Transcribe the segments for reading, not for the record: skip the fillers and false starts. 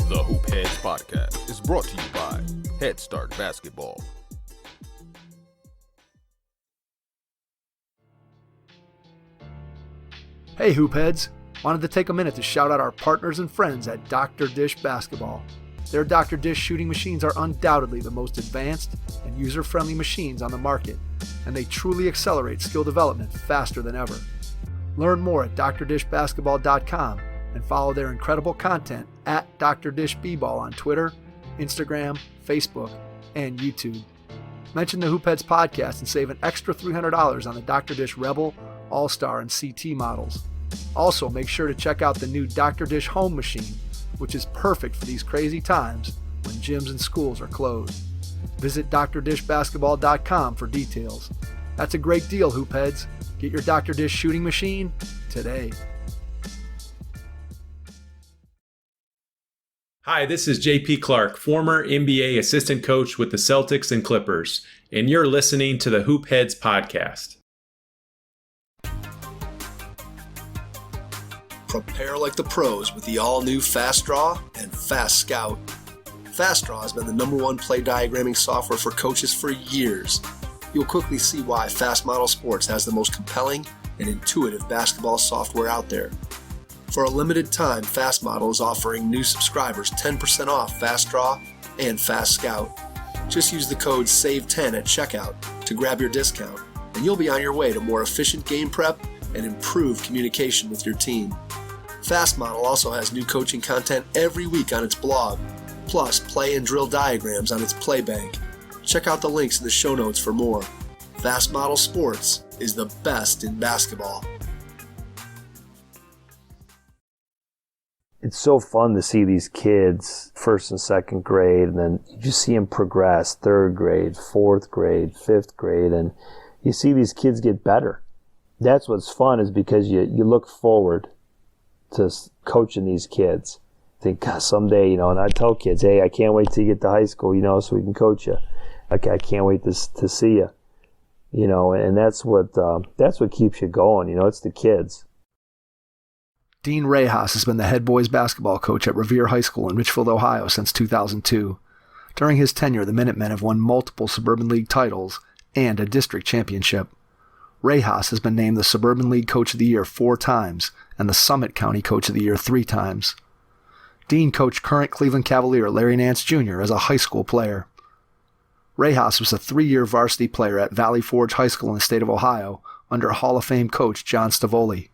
The Hoop Heads Podcast is brought to you by Head Start Basketball. Hey Hoop Heads! Wanted to take a minute to shout out our partners and friends at Dr. Dish Basketball. Their Dr. Dish shooting machines are undoubtedly the most advanced and user-friendly machines on the market, and they truly accelerate skill development faster than ever. Learn more at drdishbasketball.com and follow their incredible content at Dr. Dish B-Ball on Twitter, Instagram, Facebook, and YouTube. Mention the Hoop Heads Podcast and save an extra $300 on the Dr. Dish Rebel, All-Star, and CT models. Also, make sure to check out the new Dr. Dish Home Machine, which is perfect for these crazy times when gyms and schools are closed. Visit drdishbasketball.com for details. That's a great deal, Hoop Heads. Get your Dr. Dish shooting machine today. Hi, this is JP Clark, former NBA assistant coach with the Celtics and Clippers, and you're listening to the Hoop Heads Podcast. Prepare like the pros with the all-new Fast Draw and Fast Scout. Fast Draw has been the #1 play diagramming software for coaches for years. You'll quickly see why Fast Model Sports has the most compelling and intuitive basketball software out there. For a limited time, Fast Model is offering new subscribers 10% off Fast Draw and Fast Scout. Just use the code SAVE10 at checkout to grab your discount, and you'll be on your way to more efficient game prep and improved communication with your team. Fast Model also has new coaching content every week on its blog, plus play and drill diagrams on its play bank. Check out the links in the show notes for more. Fast Model Sports is the best in basketball. It's so fun to see these kids, first and second grade, and then you just see them progress, third grade, fourth grade, fifth grade, and you see these kids get better. That's what's fun, is because you look forward to coaching these kids. Think, God, someday, and I tell kids, hey, I can't wait till you get to high school, so we can coach you. I can't wait to see you, and that's what keeps you going. It's the kids. Dean Rahas has been the head boys basketball coach at Revere High School in Richfield, Ohio since 2002. During his tenure, the Minutemen have won multiple Suburban League titles and a district championship. Rahas has been named the Suburban League Coach of the Year 4 times and the Summit County Coach of the Year 3 times. Dean coached current Cleveland Cavalier Larry Nance Jr. as a high school player. Rahas was a 3-year varsity player at Valley Forge High School in the state of Ohio under Hall of Fame coach John Stavole.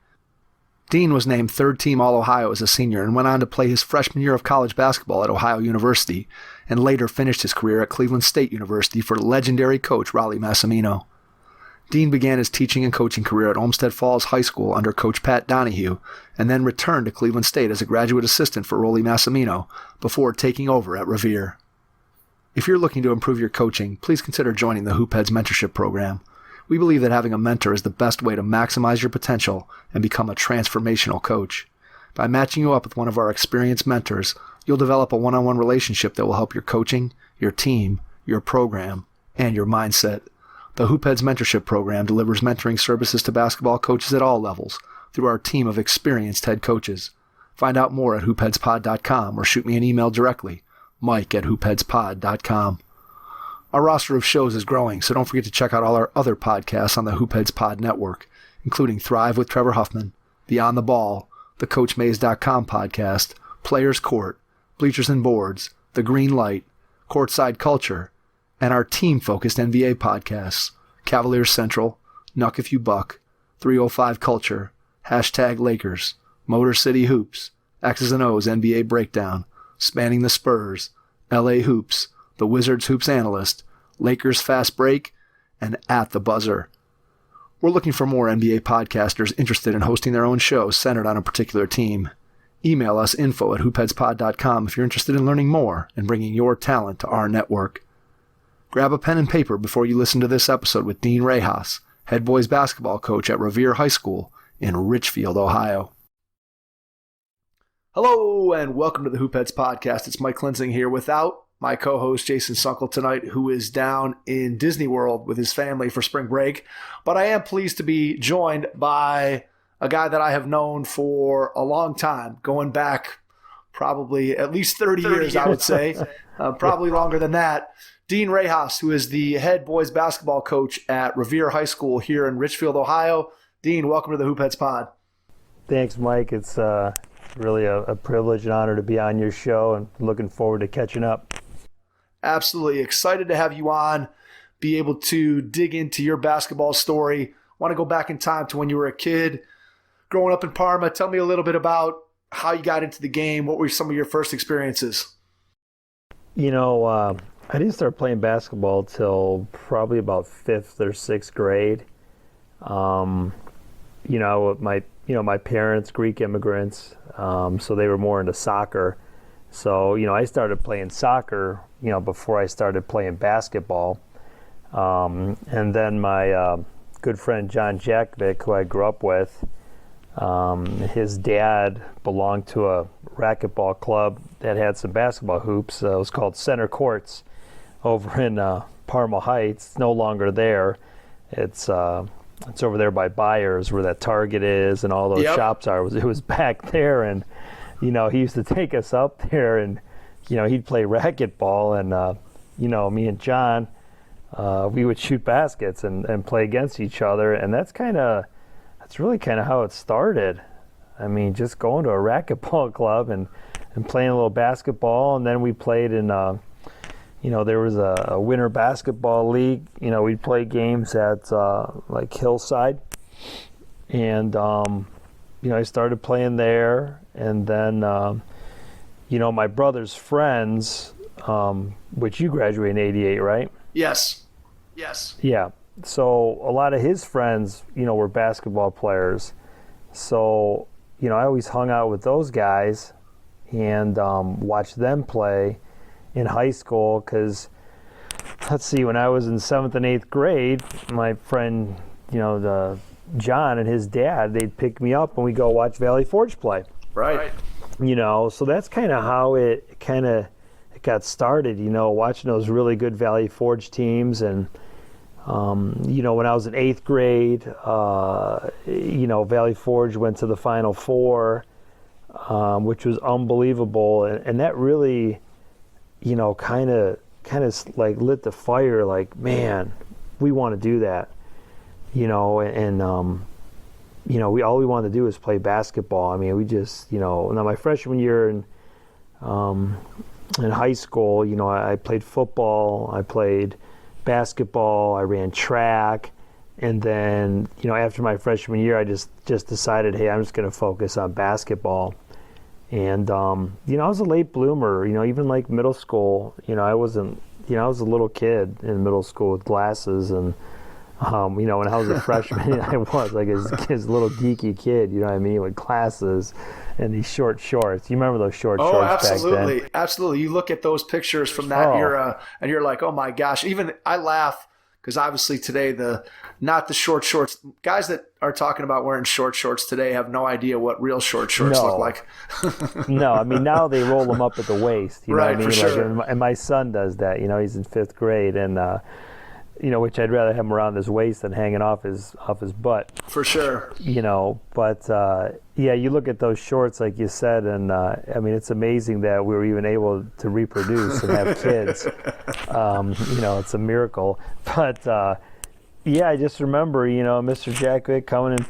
Dean was named third-team All-Ohio as a senior and went on to play his freshman year of college basketball at Ohio University, and later finished his career at Cleveland State University for legendary coach Rollie Massimino. Dean began his teaching and coaching career at Olmsted Falls High School under Coach Pat Donahue, and then returned to Cleveland State as a graduate assistant for Rollie Massamino before taking over at Revere. If you're looking to improve your coaching, please consider joining the Hoop Heads Mentorship Program. We believe that having a mentor is the best way to maximize your potential and become a transformational coach. By matching you up with one of our experienced mentors, you'll develop a one-on-one relationship that will help your coaching, your team, your program, and your mindset. The Hoop Heads Mentorship Program delivers mentoring services to basketball coaches at all levels through our team of experienced head coaches. Find out more at hoopheadspod.com or shoot me an email directly, mike@hoopheadspod.com. Our roster of shows is growing, so don't forget to check out all our other podcasts on the Hoop Heads Pod Network, including Thrive with Trevor Huffman, Beyond the Ball, the CoachMaze.com podcast, Players Court, Bleachers and Boards, The Green Light, Courtside Culture, and our team-focused NBA podcasts, Cavaliers Central, Nuck If You Buck, 305 Culture, #Lakers, Motor City Hoops, X's and O's NBA Breakdown, Spanning the Spurs, LA Hoops, The Wizards Hoops Analyst, Lakers Fast Break, and At the Buzzer. We're looking for more NBA podcasters interested in hosting their own shows centered on a particular team. Email us info@hoopheadspod.com if you're interested in learning more and bringing your talent to our network. Grab a pen and paper before you listen to this episode with Dean Rahas, head boys basketball coach at Revere High School in Richfield, Ohio. Hello and welcome to the Hoop Heads Podcast. It's Mike Klinzing here without my co-host Jason Sunkel tonight, who is down in Disney World with his family for spring break. But I am pleased to be joined by a guy that I have known for a long time, going back probably at least 30 years, I would say, probably longer than that. Dean Rahas, who is the head boys basketball coach at Revere High School here in Richfield, Ohio. Dean, welcome to the Hoopheads Pod. Thanks, Mike. It's really a privilege and honor to be on your show, and looking forward to catching up. Absolutely. Excited to have you on, be able to dig into your basketball story. Want to go back in time to when you were a kid, growing up in Parma. Tell me a little bit about how you got into the game. What were some of your first experiences? I didn't start playing basketball till probably about 5th or 6th grade. My parents, Greek immigrants, so they were more into soccer. So, I started playing soccer, before I started playing basketball. And then my good friend John Jakovic, who I grew up with, his dad belonged to a racquetball club that had some basketball hoops. It was called Center Courts over in Parma Heights. It's no longer there. It's over there by Byers, where that Target is and all those shops are. It was back there, and he used to take us up there, and he'd play racquetball, and me and John, we would shoot baskets and play against each other, and that's really kind of how it started. I mean, just going to a racquetball club and playing a little basketball, and then we played in there was a winter basketball league. We'd play games at like Hillside, and I started playing there, and then my brother's friends, which you graduated in '88, right? Yes. Yeah. So a lot of his friends, were basketball players. So I always hung out with those guys and watched them play in high school, because when I was in 7th and 8th grade, my friend, John and his dad, they'd pick me up and we'd go watch Valley Forge play. Right. So that's kind of how it got started, watching those really good Valley Forge teams. And, when I was in 8th grade, Valley Forge went to the Final Four, which was unbelievable. And that really, kind of like lit the fire, like, man, we want to do that, and all we wanted to do is play basketball. I mean, we just, now my freshman year in high school, I played football, I played basketball, I ran track, and then, after my freshman year, I just decided, hey, I'm just going to focus on basketball. And, I was a late bloomer, even like middle school, I wasn't, I was a little kid in middle school with glasses, and, when I was a freshman, I was like his little geeky kid, with glasses and these short shorts. You remember those short shorts absolutely. back then? Absolutely. You look at those pictures from that era and you're like, oh my gosh. Even I laugh because obviously today not the short shorts. Guys that are talking about wearing short shorts today have no idea what real short shorts look like. No, I mean, now they roll them up at the waist. You know what I mean? For sure. Like, and my son does that. He's in 5th grade, and which I'd rather have him around his waist than hanging off his butt. For sure. But you look at those shorts, like you said, and I mean, it's amazing that we were even able to reproduce and have kids. It's a miracle. But I just remember, Mr. Jakovic coming and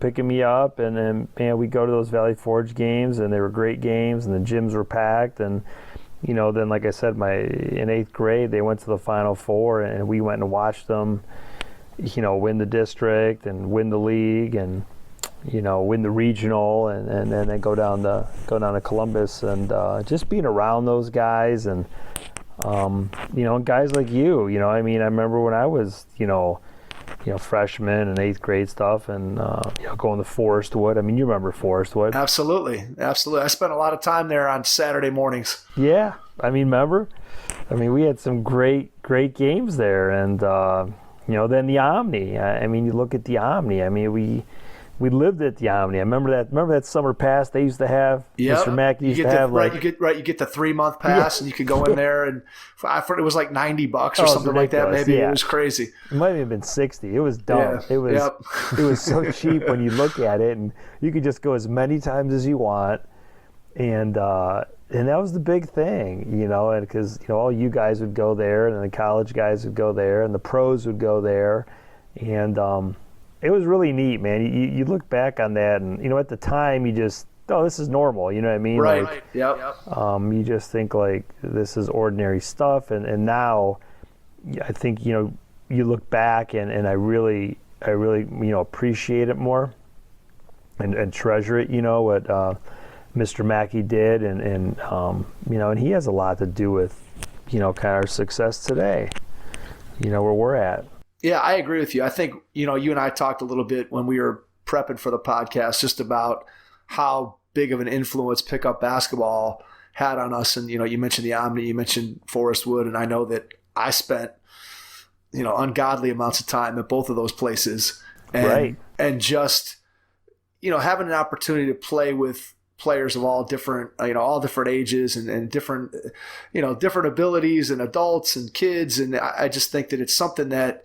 picking me up, and man, we go to those Valley Forge games, and they were great games, and the gyms were packed, and then like I said, in 8th grade, they went to the Final Four, and we went and watched them, win the district and win the league, and win the regional, and then go down to Columbus, and just being around those guys, and and guys like you, I mean, I remember when I was, freshman and 8th grade stuff, and going to Forestwood. I mean, you remember Forestwood? Absolutely. I spent a lot of time there on Saturday mornings. Yeah, I mean, remember? I mean, we had some great games there, and then the Omni. I mean, you look at the Omni. I mean, we We lived at the Omni. I remember that summer pass they used to have. Yeah, Mr. Mackey used to have you get the 3-month pass, and you could go in there, and I thought it was like $90 or something like that. Maybe it was crazy. It might have been $60. It was dumb. Yeah. It was so cheap when you look at it, and you could just go as many times as you want, and that was the big thing, and because all you guys would go there, and the college guys would go there, and the pros would go there, and it was really neat, man. You look back on that, and at the time you just, this is normal. You know what I mean? Right. Like, Yep. You just think like this is ordinary stuff, and now I think you look back and I really appreciate it more and treasure it. What Mr. Mackey did, and he has a lot to do with kind of our success today. Where we're at. Yeah, I agree with you. I think, you and I talked a little bit when we were prepping for the podcast just about how big of an influence pickup basketball had on us. And, you mentioned the Omni, you mentioned Forest Wood, and I know that I spent, ungodly amounts of time at both of those places. And, right. And just, having an opportunity to play with players of all different ages and different, different abilities, and adults and kids. And I just think that it's something that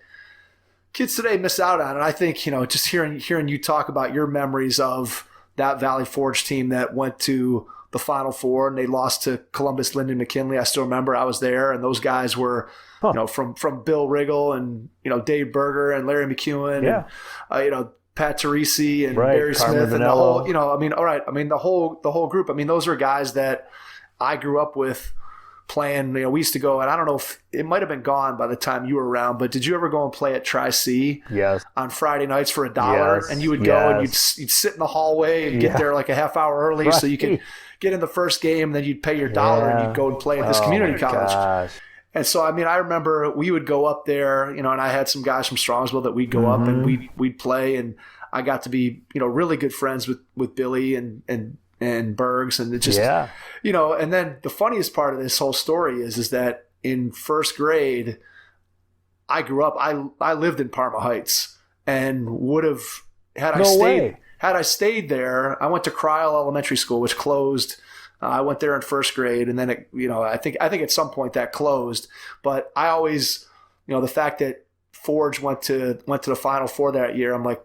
kids today miss out on. And I think, just hearing you talk about your memories of that Valley Forge team that went to the Final Four and they lost to Columbus, Lyndon McKinley. I still remember I was there, and those guys were, from Bill Riggle and, Dave Berger and Larry McEwen and, Pat Teresi and Barry Smith and the whole, the whole group. I mean, those are guys that I grew up with playing. We used to go, and I don't know if it might have been gone by the time you were around, but did you ever go and play at Tri-C? Yes. On Friday nights for $1? Yes. And you would go and you'd sit in the hallway and get there like a half hour early so you could get in the first game, and then you'd pay your $1 and you'd go and play at this community college. Gosh. And so, I remember we would go up there, and I had some guys from Strongsville that we'd go up and we'd play, and I got to be, really good friends with Billy and Bergs, and it just, and then the funniest part of this whole story is that in first grade, I grew up, I lived in Parma Heights, and would have, had I stayed there, I went to Cryle Elementary School, which closed. I went there in first grade, and then it, I think at some point that closed. But I always, the fact that Forge went to the Final Four that year, I'm like,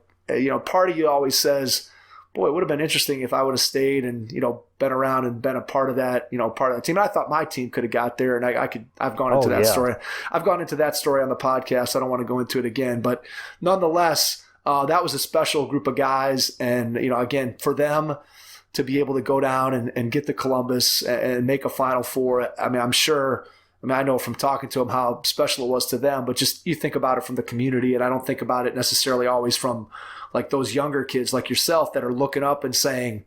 part of you always says, boy, it would have been interesting if I would have stayed and, been around and been a part of that, part of that team. And I thought my team could have got there, and I've gone into that story. I've gone into that story on the podcast. I don't want to go into it again, but nonetheless, that was a special group of guys. And, again, for them to be able to go down and get to Columbus and make a Final Four, I'm sure, I know from talking to them how special it was to them, but just you think about it from the community, and I don't think about it necessarily always from like those younger kids like yourself that are looking up and saying,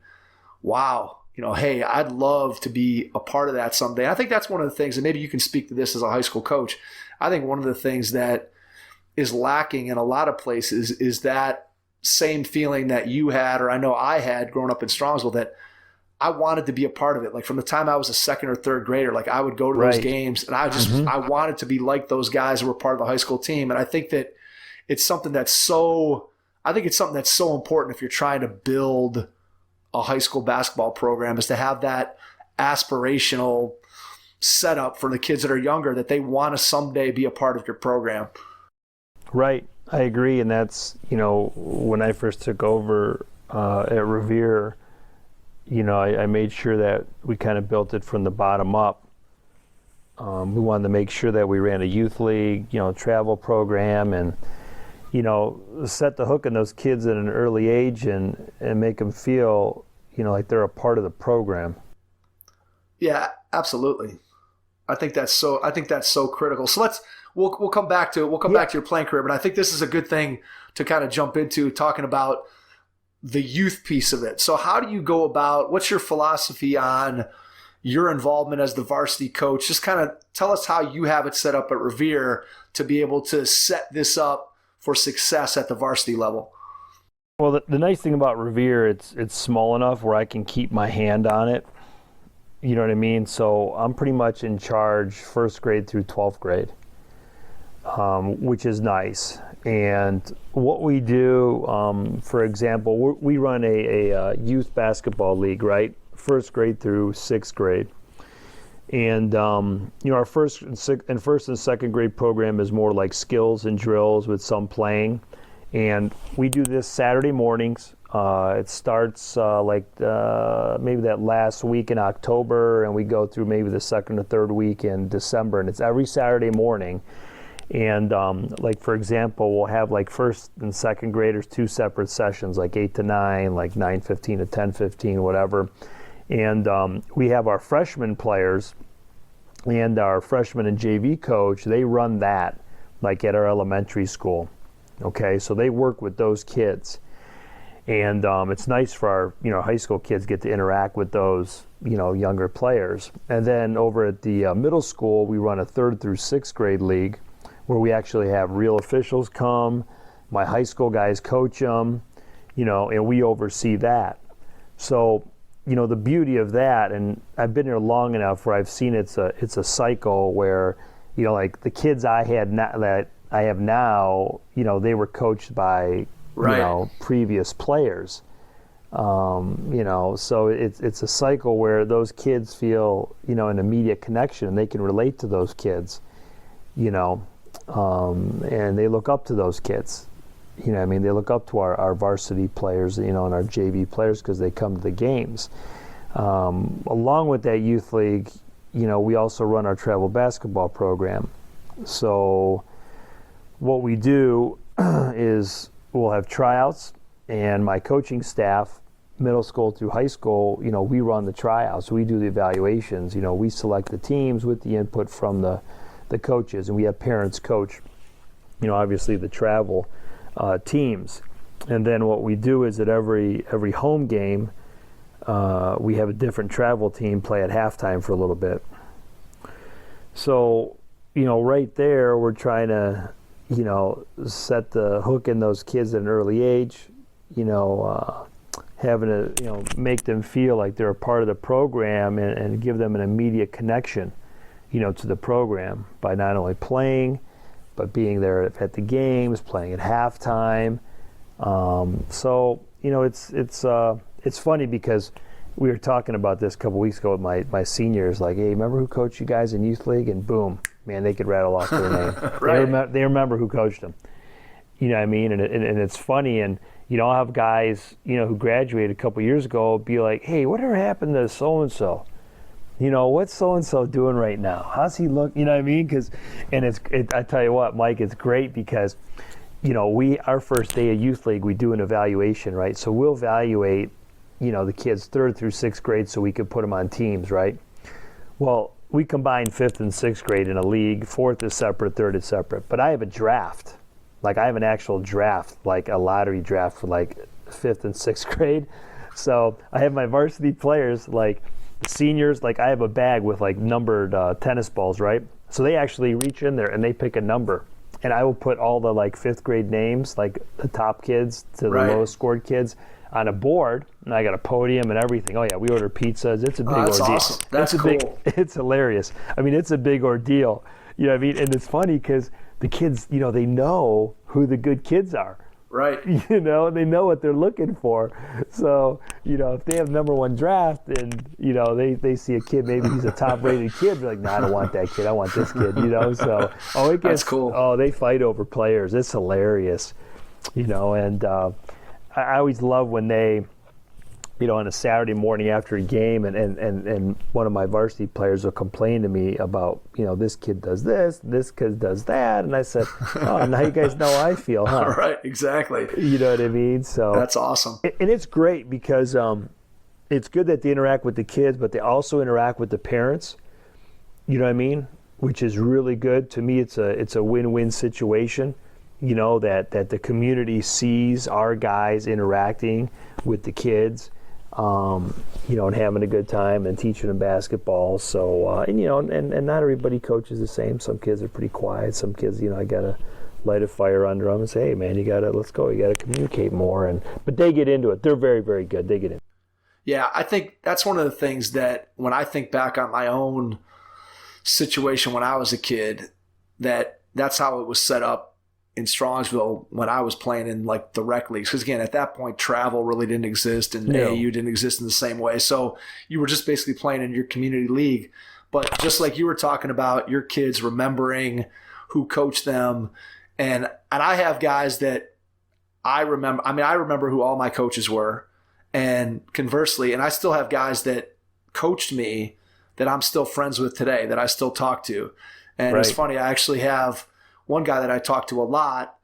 wow, hey, I'd love to be a part of that someday. And I think that's one of the things, and maybe you can speak to this as a high school coach. I think one of the things that is lacking in a lot of places is that same feeling that you had, or I know I had growing up in Strongsville, that I wanted to be a part of it. Like from the time I was a second or third grader, like I would go to those games, and I wanted to be like those guys who were part of the high school team. And I think that it's something that's so important if you're trying to build a high school basketball program, is to have that aspirational setup for the kids that are younger, that they want to someday be a part of your program. Right. I agree. And that's, when I first took over at Revere, I made sure that we kind of built it from the bottom up. We wanted to make sure that we ran a youth league, travel program, and, set the hook in those kids at an early age and make them feel, like they're a part of the program. Yeah, absolutely. I think that's so critical. So we'll come back to it. We'll come back to your playing career, but I think this is a good thing to kind of jump into, talking about the youth piece of it. So how do you go about, what's your philosophy on your involvement as the varsity coach? Just kind of tell us how you have it set up at Revere to be able to set this up for success at the varsity level. Well, the nice thing about Revere, it's small enough where I can keep my hand on it. You know what I mean? So I'm pretty much in charge first grade through 12th grade. which is nice. And what we do, for example, we run a youth basketball league, right? First grade through sixth grade. And our first and second grade program is more like skills and drills with some playing. And we do this Saturday mornings. It starts maybe that last week in October, and we go through maybe the second or third week in December. And it's every Saturday morning. And for example, we'll have like first and second graders, 2 separate sessions, like 8 to 9, like 9:15 to 10:15, whatever. And we have our freshman players and our freshman and JV coach. They run that like at our elementary school. Okay, so they work with those kids. And it's nice for our high school kids get to interact with those younger players. And then over at the middle school, we run a 3rd through 6th grade league where we actually have real officials come. My high school guys coach them, and we oversee that. So the beauty of that, and I've been here long enough where I've seen it's a cycle where, like the kids I had that I have now, they were coached by, previous players. So it's a cycle where those kids feel, an immediate connection, and they can relate to those kids, and they look up to those kids. They look up to our varsity players, and our JV players because they come to the games. Along with that youth league, we also run our travel basketball program. So what we do is we'll have tryouts, and my coaching staff, middle school through high school, we run the tryouts. We do the evaluations. We select the teams with the input from the coaches, and we have parents coach, obviously the travel teams. And then what we do is at every home game, we have a different travel team play at halftime for a little bit. So, right there, we're trying to, set the hook in those kids at an early age, having to, make them feel like they're a part of the program and give them an immediate connection, to the program by not only playing, but being there at the games, playing at halftime. So it's funny because we were talking about this a couple weeks ago with my seniors. Like, hey, remember who coached you guys in youth league? And boom, man, they could rattle off their name. Right. They remember who coached them. You know what I mean? And it's funny. And I'll have guys who graduated a couple years ago be like, hey, whatever happened to so and so? What's so-and-so doing right now? How's he look? You know what I mean? I tell you what, Mike, it's great because, our first day of youth league, we do an evaluation, right? So we'll evaluate, the kids 3rd through 6th grade so we could put them on teams, right? Well, we combine 5th and 6th grade in a league. 4th is separate, 3rd is separate. But I have a draft. Like, I have an actual draft, like a lottery draft for like 5th and 6th grade. So I have my varsity players, like, seniors, like I have a bag with like numbered tennis balls, right? So they actually reach in there and they pick a number, and I will put all the like 5th grade names, like the top kids to the lowest scored kids, on a board, and I got a podium and everything. Oh yeah, we order pizzas. It's a big that's ordeal. Awesome. That's cool. It's hilarious. I mean, it's a big ordeal. You know what I mean? And it's funny because the kids, they know who the good kids are. Right. They know what they're looking for. So, if they have number 1 draft and, they see a kid, maybe he's a top rated kid, they're like, no, I don't want that kid. I want this kid, so, it gets, that's cool. Oh, they fight over players. It's hilarious, and I always love when they, on a Saturday morning after a game and one of my varsity players will complain to me about, this kid does this kid does that. And I said, oh, now you guys know how I feel, huh? Right, exactly. You know what I mean? So that's awesome. And it's great because it's good that they interact with the kids, but they also interact with the parents, you know what I mean? Which is really good. To me, it's a win-win situation, that the community sees our guys interacting with the kids. And having a good time and teaching them basketball. So, and not everybody coaches the same. Some kids are pretty quiet. Some kids, I got to light a fire under them and say, hey, man, let's go. You got to communicate more. But they get into it. They're very, very good. They get in. Yeah, I think that's one of the things that when I think back on my own situation when I was a kid, that that's how it was set up in Strongsville when I was playing in like the rec leagues. Because again, at that point, travel really didn't exist and AAU didn't exist in the same way. So you were just basically playing in your community league. But just like you were talking about your kids remembering who coached them, and I have guys that I remember. I mean, I remember who all my coaches were, and conversely, and I still have guys that coached me that I'm still friends with today, that I still talk to. And It's funny, I actually have one guy that I talk to a lot.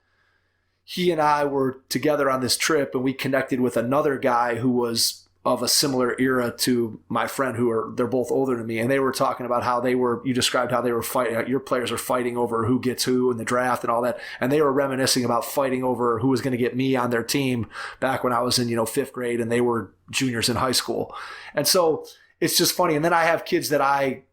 He and I were together on this trip, and we connected with another guy who was of a similar era to my friend, they're both older than me. And they were talking about how you described how they were fighting, your players are fighting over who gets who in the draft and all that. And they were reminiscing about fighting over who was going to get me on their team back when I was in, fifth grade and they were juniors in high school. And so it's just funny. And then I have kids that I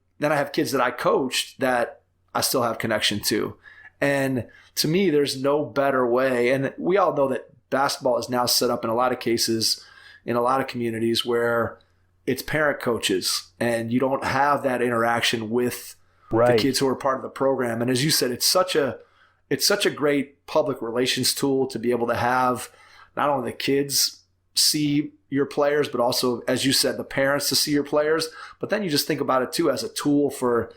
coached that I still have connection to. And to me, there's no better way. And we all know that basketball is now set up in a lot of cases, in a lot of communities, where it's parent coaches and you don't have that interaction with the kids who are part of the program. And as you said, it's such a great public relations tool to be able to have not only the kids see your players, but also, as you said, the parents to see your players. But then you just think about it too as a tool for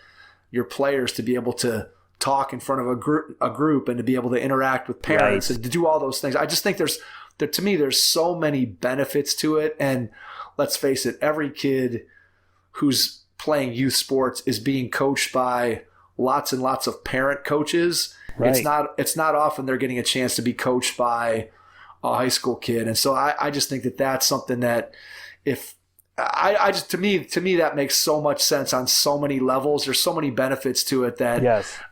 your players to be able to talk in front of a group and to be able to interact with parents and to do all those things. I just think to me, there's so many benefits to it. And let's face it, every kid who's playing youth sports is being coached by lots and lots of parent coaches. Right. It's not often they're getting a chance to be coached by a high school kid. And so I just think that that's something that to me that makes so much sense on so many levels. There's so many benefits to it that,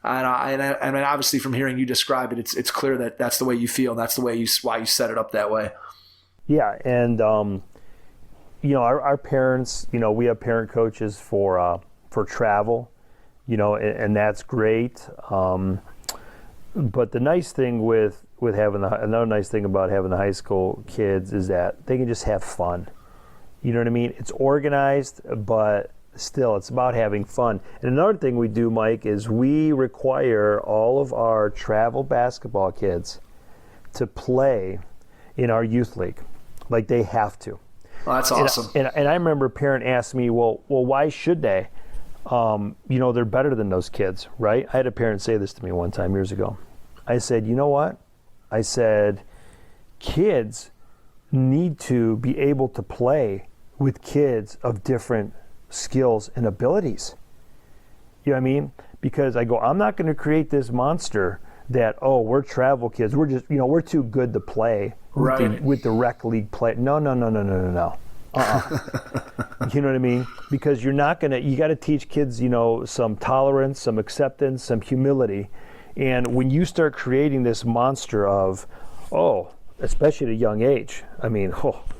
and I mean, obviously from hearing you describe it, it's clear that that's the way you feel and that's the way why you set it up that way. Yeah. And, our parents, we have parent coaches for travel, and that's great. But the nice thing with having another nice thing about having the high school kids is that they can just have fun. You know what I mean? It's organized, but still, it's about having fun. And another thing we do, Mike, is we require all of our travel basketball kids to play in our youth league. Like, they have to. Well, that's awesome. And I remember a parent asked me, well, why should they? They're better than those kids, right? I had a parent say this to me one time years ago. I said, you know what? I said, kids need to be able to play with kids of different skills and abilities. You know what I mean? Because I'm not going to create this monster that, we're travel kids. We're just, we're too good to play with the rec league play. No. You know what I mean? Because you got to teach kids, some tolerance, some acceptance, some humility. And when you start creating this monster of, especially at a young age. I mean,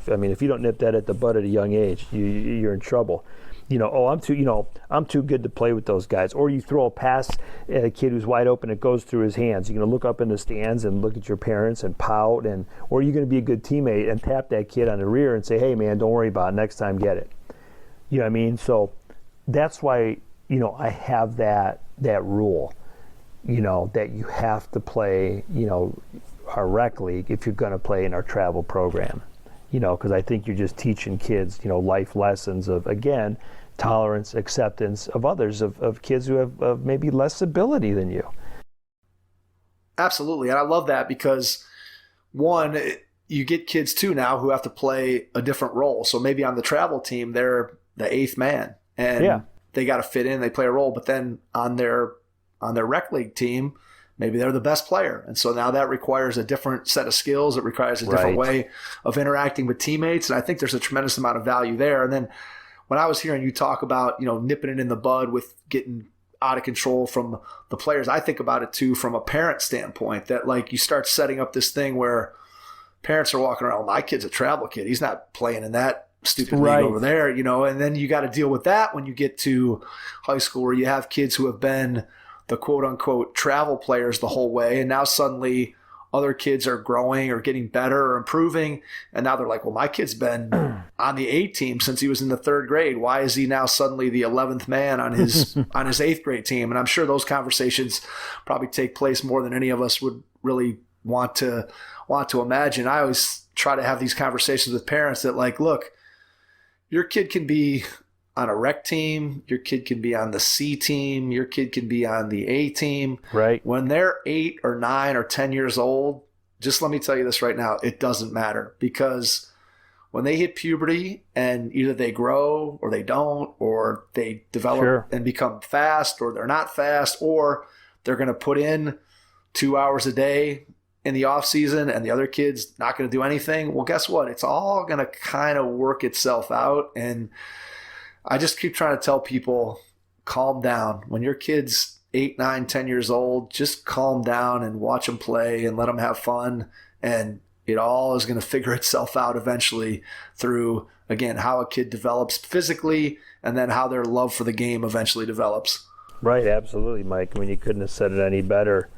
if you don't nip that at the bud at a young age, you're in trouble. I'm too good to play with those guys. Or you throw a pass at a kid who's wide open, it goes through his hands. You're going to look up in the stands and look at your parents and pout, or you're going to be a good teammate and tap that kid on the rear and say, hey man, don't worry about it. Next time, get it. You know what I mean? So that's why, I have that rule, that you have to play, our rec league if you're going to play in our travel program, because I think you're just teaching kids, life lessons of, again, tolerance, acceptance of others, of kids who have maybe less ability than you. Absolutely. And I love that because, one, you get kids too now who have to play a different role. So maybe on the travel team, they're the eighth man and they got to fit in, they play a role, but then on their rec league team, maybe they're the best player. And so now that requires a different set of skills. It requires a different way of interacting with teammates. And I think there's a tremendous amount of value there. And then when I was hearing you talk about, nipping it in the bud with getting out of control from the players, I think about it too from a parent standpoint, that like you start setting up this thing where parents are walking around, my kid's a travel kid. He's not playing in that stupid league over there, and then you got to deal with that when you get to high school where you have kids who have been the quote unquote travel players the whole way. And now suddenly other kids are growing or getting better or improving. And now they're like, well, my kid's been on the A team since he was in the 3rd grade. Why is he now suddenly the 11th man on his on his 8th grade team? And I'm sure those conversations probably take place more than any of us would really want to imagine. I always try to have these conversations with parents that, like, look, your kid can be on a rec team, your kid can be on the C team, your kid can be on the A team. Right. When they're 8 or 9 or 10 years old, just let me tell you this right now, it doesn't matter, because when they hit puberty and either they grow or they don't, or they develop and become fast, or they're not fast, or they're going to put in 2 hours a day in the off season and the other kid's not going to do anything. Well, guess what? It's all going to kind of work itself out. And I just keep trying to tell people, calm down. When your kid's 8, 9, 10 years old, just calm down and watch them play and let them have fun. And it all is going to figure itself out eventually through, again, how a kid develops physically and then how their love for the game eventually develops. Right, absolutely, Mike. I mean, you couldn't have said it any better.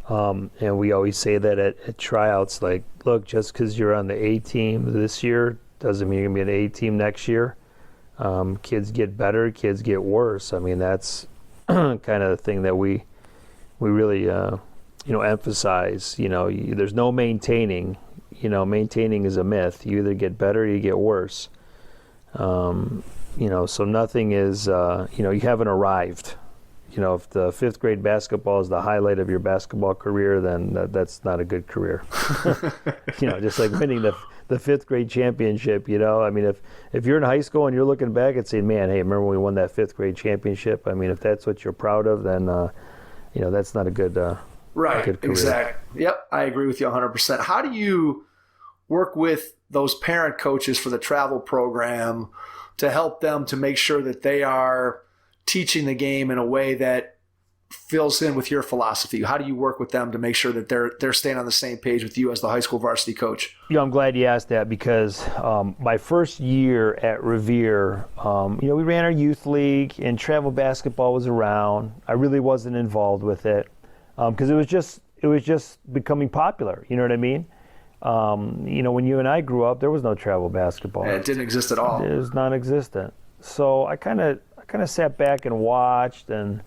And we always say that at tryouts, like, look, just because you're on the A team this year doesn't mean you're going to be an A team next year. Kids get better, kids get worse. I mean, that's kind of the thing that we really, emphasize. There's no maintaining. Maintaining is a myth. You either get better or you get worse. So nothing is, you haven't arrived. If the 5th grade basketball is the highlight of your basketball career, then that's not a good career. Just like winning the 5th grade championship, I mean, if you're in high school and you're looking back and saying, man, hey, remember when we won that 5th grade championship? I mean, if that's what you're proud of, then, that's not a good right, good career. Exactly. Yep, I agree with you 100%. How do you work with those parent coaches for the travel program to help them to make sure that they are teaching the game in a way that fills in with your philosophy? How do you work with them to make sure that they're staying on the same page with you as the high school varsity coach? I'm glad you asked that, because my first year at Revere, we ran our youth league and travel basketball was around. I really wasn't involved with it because it was just becoming popular. You know what I mean? When you and I grew up, there was no travel basketball. And it didn't exist at all. It was non-existent. So I kind of sat back and watched, and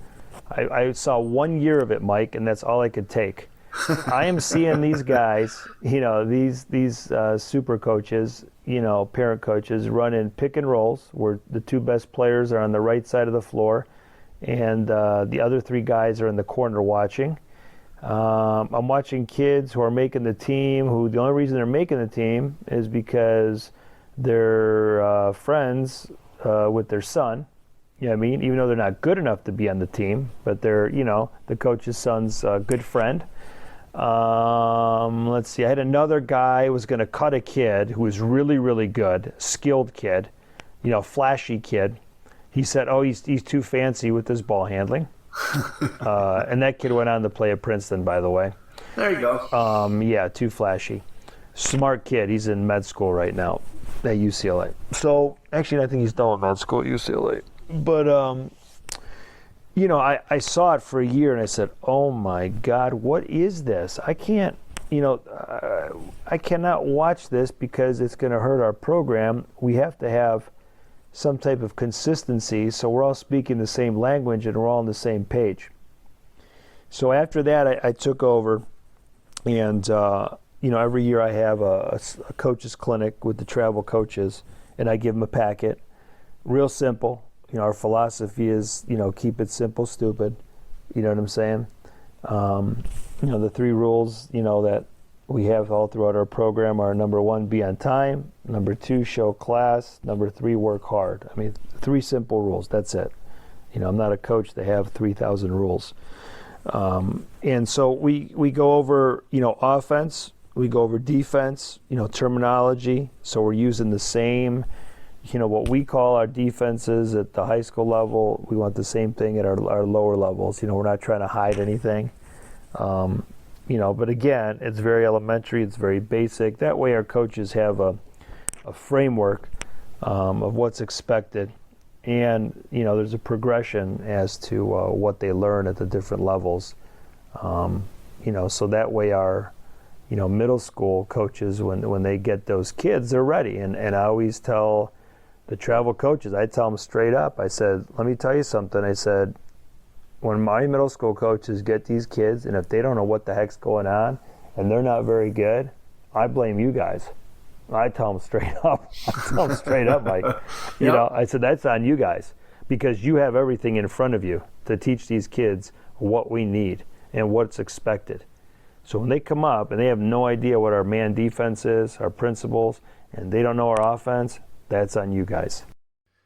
I saw 1 year of it, Mike, and that's all I could take. I am seeing these guys, these super coaches, parent coaches running pick and rolls where the 2 best players are on the right side of the floor, and the other 3 guys are in the corner watching. I'm watching kids who are making the team, who the only reason they're making the team is because they're friends with their son. You know what I mean? Even though they're not good enough to be on the team, but they're, the coach's son's good friend. Let's see. I had another guy who was going to cut a kid who was really, really good, skilled kid, flashy kid. He said, oh, he's too fancy with his ball handling. And that kid went on to play at Princeton, by the way. There you go. Too flashy. Smart kid. He's in med school right now at UCLA. So, actually, I think he's done with med school at UCLA. But, I saw it for a year and I said, oh my God, what is this? I can't, I cannot watch this because it's going to hurt our program. We have to have some type of consistency so we're all speaking the same language and we're all on the same page. So after that, I took over, and, every year I have a coach's clinic with the travel coaches, and I give them a packet, real simple. Our philosophy is, keep it simple, stupid. You know what I'm saying? The 3 rules, that we have all throughout our program are: number 1, be on time; number 2, show class; number 3, work hard. I mean, 3 simple rules. That's it. I'm not a coach that have 3,000 rules. And so we go over, offense. We go over defense, terminology. So we're using the same, what we call our defenses at the high school level. We want the same thing at our lower levels. We're not trying to hide anything. But again, it's very elementary. It's very basic. That way our coaches have a framework of what's expected. And, there's a progression as to what they learn at the different levels. So that way our middle school coaches, when they get those kids, they're ready. And I always tell the travel coaches, I tell them straight up, I said, let me tell you something. I said, when my middle school coaches get these kids, and if they don't know what the heck's going on and they're not very good, I blame you guys. I tell them straight up. Mike. I said, that's on you guys, because you have everything in front of you to teach these kids what we need and what's expected. So when they come up and they have no idea what our man defense is, our principles, and they don't know our offense, that's on you guys.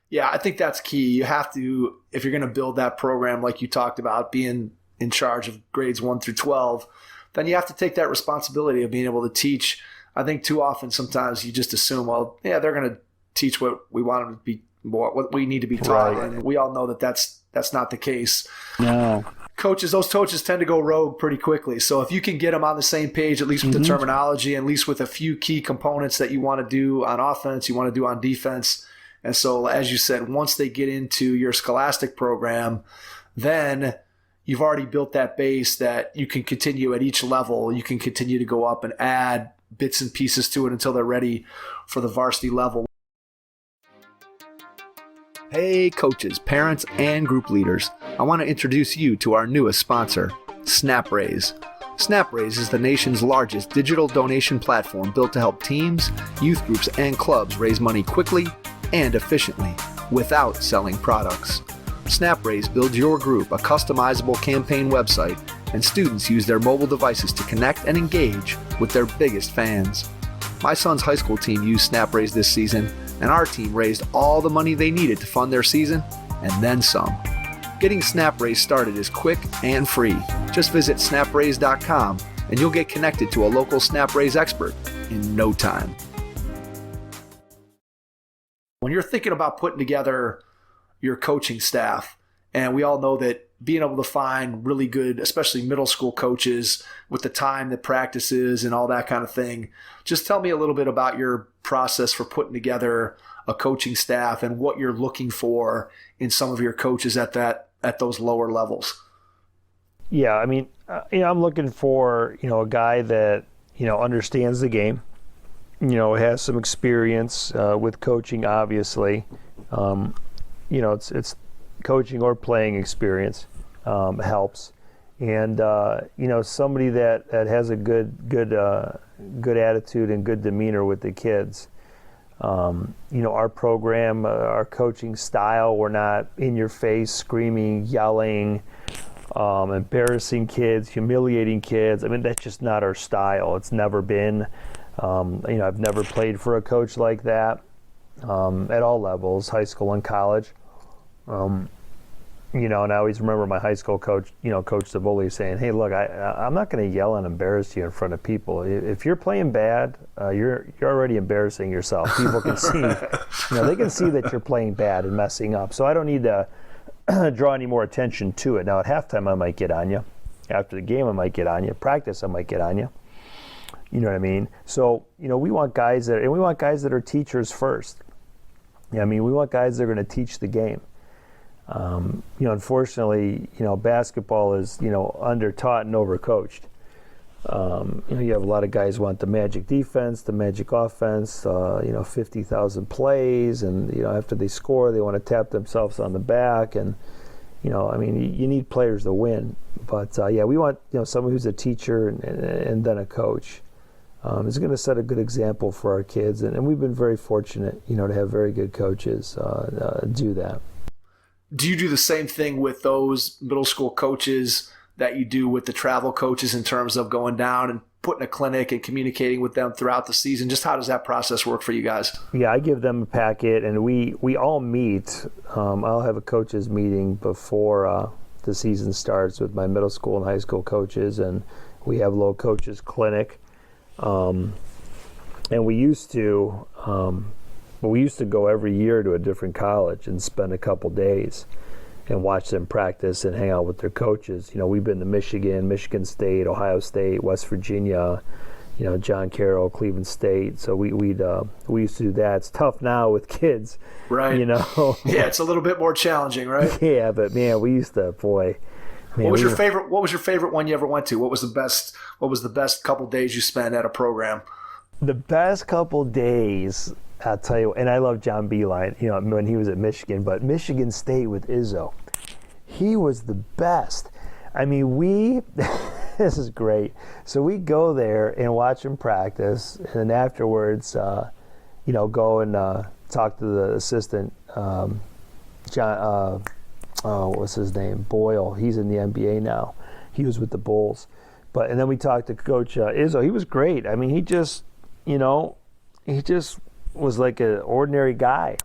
Yeah, I think that's key. You have to, if you're going to build that program like you talked about, being in charge of grades 1 through 12, then you have to take that responsibility of being able to teach. I think too often sometimes you just assume, well, yeah, they're going to teach what we want them to be, what we need to be taught. Right. And we all know that that's not the case. No. Those coaches tend to go rogue pretty quickly. So if you can get them on the same page, at least with the terminology, at least with a few key components that you want to do on offense, you want to do on defense. And so, as you said, once they get into your scholastic program, then you've already built that base that you can continue at each level. You can continue to go up and add bits and pieces to it until they're ready for the varsity level. Hey, coaches, parents, and group leaders. I want to introduce you to our newest sponsor, SnapRaise. SnapRaise is the nation's largest digital donation platform built to help teams, youth groups, and clubs raise money quickly and efficiently without selling products. SnapRaise builds your group a customizable campaign website, and students use their mobile devices to connect and engage with their biggest fans. My son's high school team used SnapRaise this season, and our team raised all the money they needed to fund their season, and then some. Getting SnapRaise started is quick and free. Just visit snapraise.com and you'll get connected to a local SnapRaise expert in no time. When you're thinking about putting together your coaching staff, and we all know that being able to find really good, especially middle school coaches with the time that practices and all that kind of thing, just tell me a little bit about your process for putting together a coaching staff and what you're looking for in some of your coaches at those lower levels. Yeah, I mean, I'm looking for, a guy that, understands the game, has some experience with coaching, obviously. It's coaching or playing experience helps. And, somebody that has a good attitude and good demeanor with the kids. Our program, our coaching style, we're not in your face, screaming, yelling, embarrassing kids, humiliating kids. I mean, that's just not our style. It's never been. I've never played for a coach like that at all levels, high school and college. And I always remember my high school coach, Coach Stavole, saying, hey, look, I'm not going to yell and embarrass you in front of people. If you're playing bad, you're already embarrassing yourself. People can see, they can see that you're playing bad and messing up. So I don't need to draw any more attention to it. Now, at halftime, I might get on you. After the game, I might get on you. Practice, I might get on you. You know what I mean? So, we want guys that are teachers first. We want guys that are going to teach the game. Unfortunately, basketball is, under-taught and overcoached. You have a lot of guys who want the magic defense, the magic offense, 50,000 plays, and, after they score, they want to tap themselves on the back. And, you need players to win. But, we want, someone who's a teacher and then a coach. Is going to set a good example for our kids. And we've been very fortunate, to have very good coaches do that. Do you do the same thing with those middle school coaches that you do with the travel coaches in terms of going down and putting a clinic and communicating with them throughout the season? Just how does that process work for you guys? Yeah, I give them a packet, and we all meet. I'll have a coaches meeting before the season starts with my middle school and high school coaches, and we have a little coaches clinic. And we used to go every year to a different college and spend a couple days and watch them practice and hang out with their coaches. We've been to Michigan State, Ohio State, West Virginia, John Carroll, Cleveland State. So we used to do that. It's tough now with kids, right? Yeah, it's a little bit more challenging, right? Yeah, but man, we used to, boy. What was your favorite one you ever went to? What was the best couple days you spent at a program? The best couple days, I'll tell you, and I love John Beeline, when he was at Michigan, but Michigan State with Izzo, he was the best. I mean, this is great. So we go there and watch him practice, and then afterwards, go and talk to the assistant, John, what's his name? Boyle. He's in the NBA now. He was with the Bulls. And then we talked to Coach Izzo. He was great. I mean, he just was like an ordinary guy,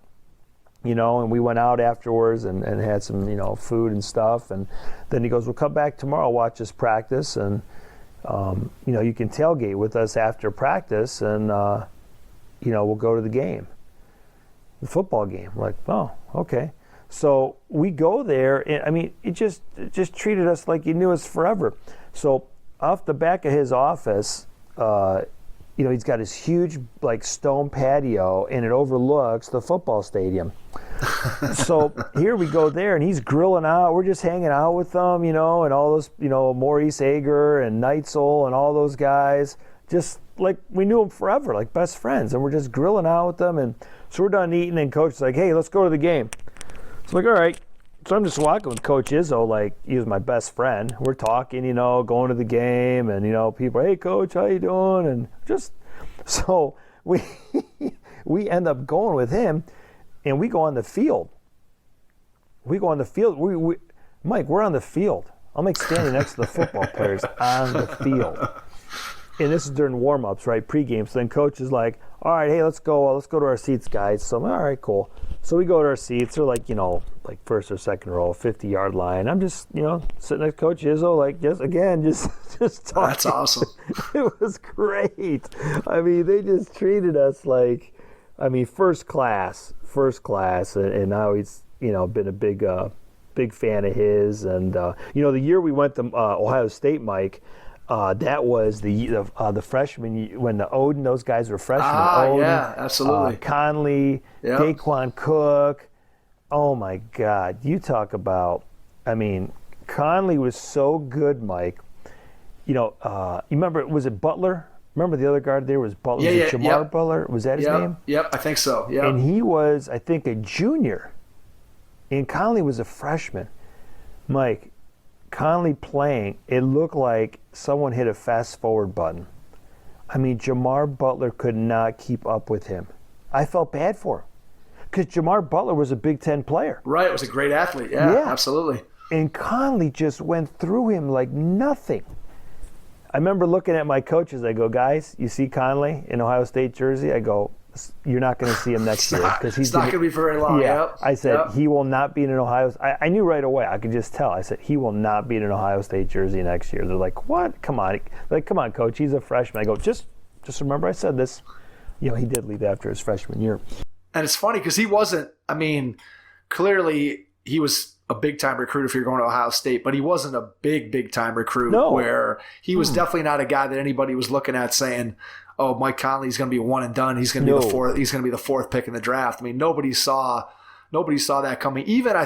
and we went out afterwards and had some, food and stuff. And then he goes, we'll come back tomorrow, watch us practice. And, you can tailgate with us after practice and, we'll go to the game, the football game. We're like, oh, okay. So we go there, and I mean, it just treated us like he knew us forever. So off the back of his office, he's got his huge stone patio, and it overlooks the football stadium. So here we go there, and he's grilling out. We're just hanging out with them, and all those, Maurice Ager and Neitzel and all those guys, just like we knew them forever, like best friends. And we're just grilling out with them, and so we're done eating, and Coach is like, hey, let's go to the game. So I'm like, all right. So I'm just walking with Coach Izzo, like he was my best friend. We're talking, going to the game, and people, hey Coach, how you doing? And just so we end up going with him, and we go on the field. We Mike, we're on the field. I'm like standing next to the football players on the field, and this is during warm-ups, right, pregame. So then Coach is like, all right, hey, let's go to our seats, guys. So I'm like, all right, cool. So we go to our seats. They're like, first or second row, 50-yard line. I'm just, sitting next to Coach Izzo, just talking. That's awesome. It was great. I mean, they just treated us like, first class. And now he's, been a big fan of his. And, the year we went to Ohio State, Mike, that was the freshman when the Oden, those guys were freshmen. Oden, yeah, absolutely. Conley, yep. Daquan Cook. Oh my God! You talk about. Conley was so good, Mike. You remember? Was it Butler? Remember the other guard there was Butler. Yeah, was it Jamar Butler? Was that his name? Yep, I think so. Yeah. And he was, I think, a junior, and Conley was a freshman. Mike. Conley playing, it looked like someone hit a fast forward button. Jamar Butler could not keep up with him. I felt bad for him because Jamar Butler was a Big Ten player. Right, was a great athlete. Yeah, absolutely. And Conley just went through him like nothing. I remember looking at my coaches. I go, guys, you see Conley in Ohio State jersey? I go, you're not going to see him next year because he's not going to be very long. Yeah, yep. I said he will not be in an Ohio. I knew right away. I could just tell. I said he will not be in an Ohio State jersey next year. They're like, what? Come on, coach. He's a freshman. I go, just remember I said this. He did leave after his freshman year. And it's funny because he wasn't. Clearly he was a big time recruit if you're going to Ohio State, but he wasn't a big time recruit. No. Where he was definitely not a guy that anybody was looking at saying, oh, Mike Conley's going to be a one and done. He's going to be the fourth. He's going to be the fourth pick in the draft. Nobody saw that coming. Even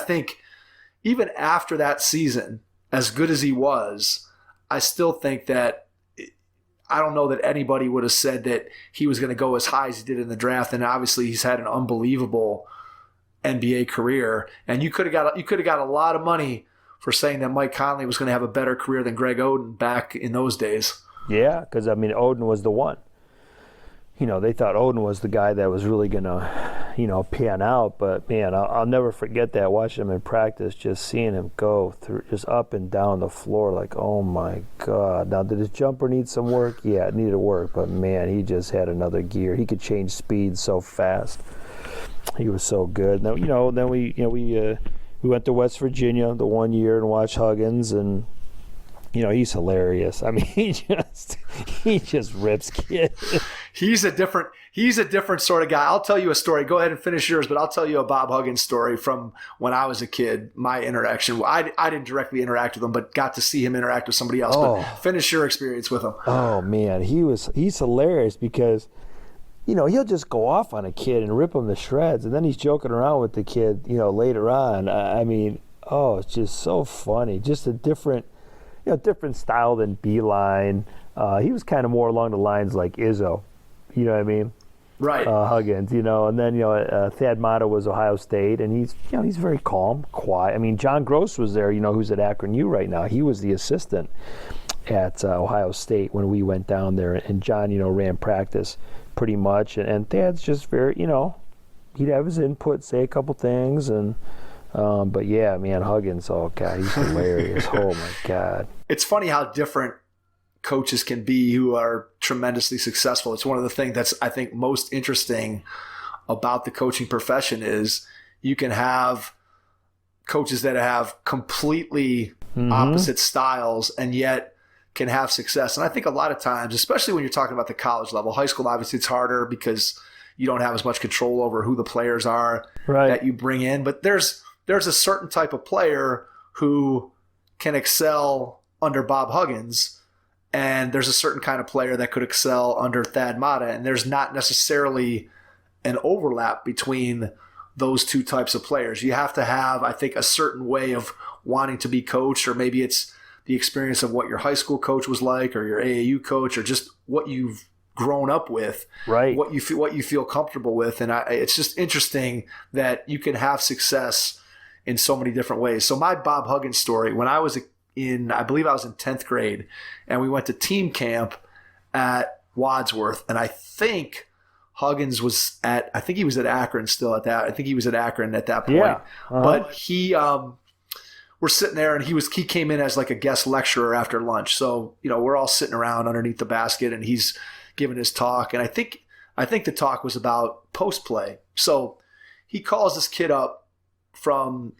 after that season, as good as he was, I still think that I don't know that anybody would have said that he was going to go as high as he did in the draft. And obviously, he's had an unbelievable NBA career. And you could have got a lot of money for saying that Mike Conley was going to have a better career than Greg Oden back in those days. Yeah, because Oden was the one. They thought Oden was the guy that was really going to, pan out. But, man, I'll never forget that, watching him in practice, just seeing him go through, just up and down the floor like, oh, my God. Now, did his jumper need some work? Yeah, it needed work. But, man, he just had another gear. He could change speed so fast. He was so good. Now, then we went to West Virginia the one year and watched Huggins, and he's hilarious. He just rips kids. He's a different sort of guy. I'll tell you a story. Go ahead and finish yours, but I'll tell you a Bob Huggins story from when I was a kid, my interaction. I didn't directly interact with him, but got to see him interact with somebody else. Oh. But finish your experience with him. Oh, man. He's hilarious because, he'll just go off on a kid and rip him to shreds, and then he's joking around with the kid, later on. Oh, it's just so funny. Just a different style than Beeline. He was kind of more along the lines like Izzo. You know what I mean? Right. Huggins, and then Thad Matta was Ohio State, and he's very calm, quiet. I mean, John Gross was there, who's at Akron U right now. He was the assistant at Ohio State when we went down there, and John, ran practice pretty much, and Thad's just very, he'd have his input, say a couple things, and but yeah, man, Huggins, oh God, he's hilarious. Oh my God. It's funny how different coaches can be who are tremendously successful. It's one of the things that's, I think, most interesting about the coaching profession is you can have coaches that have completely opposite styles and yet can have success. And I think a lot of times, especially when you're talking about the college level, high school, obviously it's harder because you don't have as much control over who the players are that you bring in. But there's a certain type of player who can excel under Bob Huggins, and there's a certain kind of player that could excel under Thad Matta, and there's not necessarily an overlap between those two types of players. You have to have, I think, a certain way of wanting to be coached, or maybe it's the experience of what your high school coach was like, or your AAU coach, or just what you've grown up with, right? What you feel comfortable with, and it's just interesting that you can have success in so many different ways. So my Bob Huggins story, when I was I believe I was in 10th grade, and we went to team camp at Wadsworth, and I think Huggins was at Akron still at that. I think he was at Akron at that point. Yeah. But he, we're sitting there, and he came in as like a guest lecturer after lunch. So, we're all sitting around underneath the basket, and he's giving his talk. And I think the talk was about post play. So he calls this kid up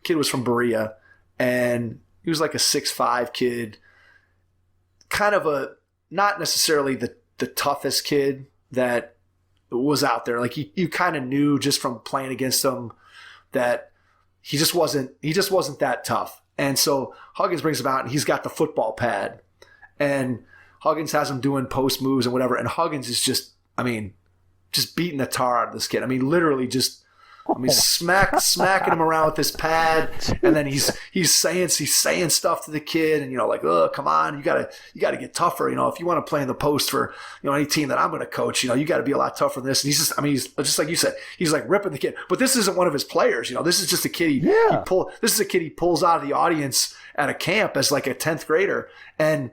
kid was from Berea, and he was like a 6'5" kid, kind of not necessarily the toughest kid that was out there. Like you kind of knew just from playing against him that he just wasn't that tough. And so Huggins brings him out, and he's got the football pad, and Huggins has him doing post moves and whatever. And Huggins is just beating the tar out of this kid. I mean, literally smacking him around with this pad, and then he's saying stuff to the kid, and like, oh, come on, you gotta get tougher. If you want to play in the post for any team that I'm going to coach, you got to be a lot tougher than this. And he's just like you said, he's like ripping the kid. But this isn't one of his players. This is just a kid this is a kid he pulls out of the audience at a camp as like a 10th grader. And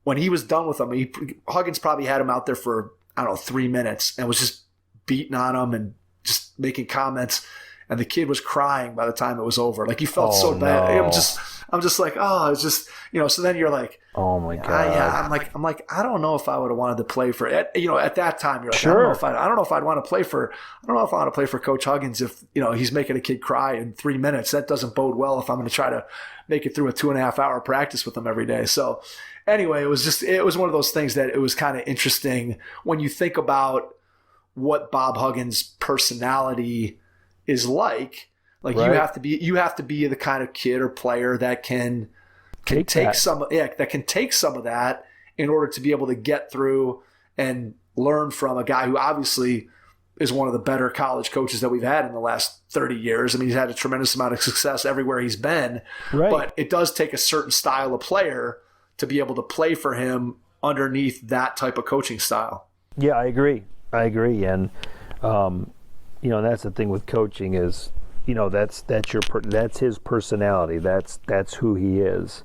when he was done with him, Huggins probably had him out there for 3 minutes and was just beating on him and just making comments, and the kid was crying by the time it was over. Like he felt so bad. No. I'm just like, oh, it's just, so then you're like, oh my God. Yeah. I'm like, I don't know if I would have wanted to play for it. At that time you're like, sure. I don't know if I want to play for Coach Huggins if, he's making a kid cry in 3 minutes. That doesn't bode well if I'm going to try to make it through a 2.5 hour practice with him every day. So anyway, it was one of those things that it was kind of interesting when you think about what Bob Huggins' personality is like. Like right. you have to be the kind of kid or player that can take some of that in order to be able to get through and learn from a guy who obviously is one of the better college coaches that we've had in the last 30 years. I mean, he's had a tremendous amount of success everywhere he's been, right. But it does take a certain style of player to be able to play for him underneath that type of coaching style. Yeah, I agree. And that's the thing with coaching is, that's his personality. That's who he is.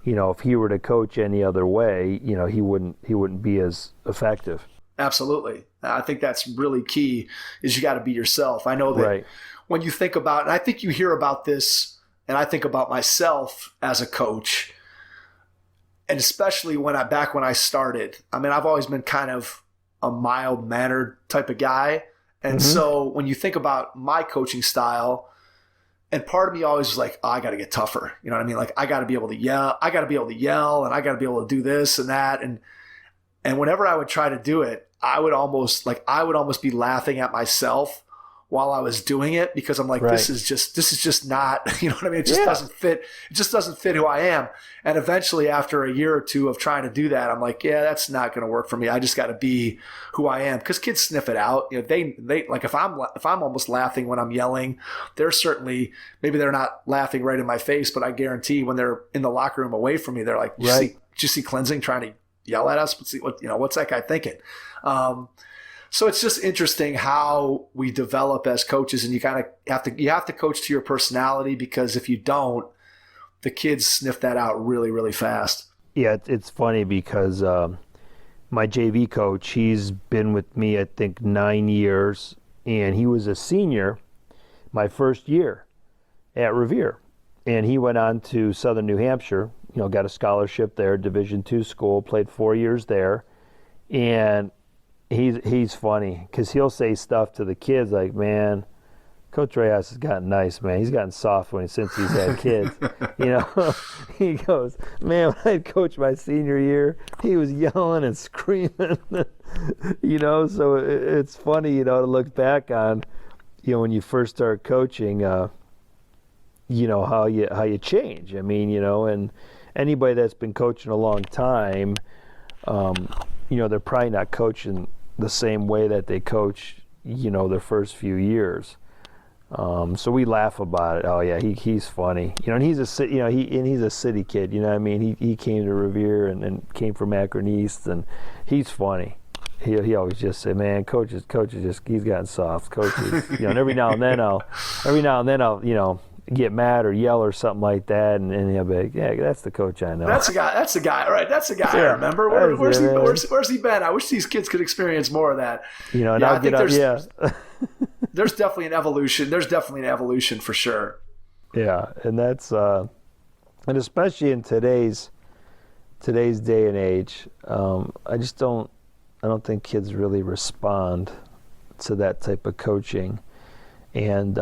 If he were to coach any other way, he wouldn't be as effective. Absolutely. I think that's really key is you got to be yourself. I know that when you think about, and I think you hear about this, and I think about myself as a coach, and especially back when I started, I mean, I've always been kind of a mild-mannered type of guy. And so when you think about my coaching style, and part of me always was like, oh, I got to get tougher. You know what I mean? Like I got to be able to yell. And I got to be able to do this and that. And whenever I would try to do it, I would almost be laughing at myself while I was doing it, because I'm like, this is just not, you know what I mean? It just doesn't fit. It just doesn't fit who I am. And eventually, after a year or two of trying to do that, I'm like, yeah, that's not going to work for me. I just got to be who I am, because kids sniff it out. You know, they like, if I'm almost laughing when I'm yelling, they're certainly, maybe they're not laughing right in my face, but I guarantee when they're in the locker room away from me, they're like, did you see Cleansing trying to yell at us? What's that guy thinking? So it's just interesting how we develop as coaches, and you kind of have to coach to your personality, because if you don't, the kids sniff that out really, really fast. Yeah, it's funny because my JV coach, he's been with me, I think, 9 years, and he was a senior my first year at Revere. And he went on to Southern New Hampshire, got a scholarship there, Division II school, played 4 years there. And he's funny because he'll say stuff to the kids like, man, Coach Rahas has gotten nice, man. He's gotten soft since he's had kids. He goes, man, when I coached my senior year, he was yelling and screaming. So it's funny, to look back on, when you first start coaching, how you change. I mean, and anybody that's been coaching a long time, they're probably not coaching the same way that they coach, their first few years. So we laugh about it. Oh yeah, he's funny. And he's a city kid. You know what I mean? He came to Revere and came from Akron East, and he's funny. He always just say, man, coaches just, he's gotten soft. Coaches, and every now and then I'll get mad or yell or something like that, and he'll be like, yeah, that's the coach I know. That's the guy, right? That's the guy I remember. Where's he been? I wish these kids could experience more of that. I'll get up, There's definitely an evolution. There's definitely an evolution for sure. Yeah, and that's and especially in today's day and age, I don't think kids really respond to that type of coaching, and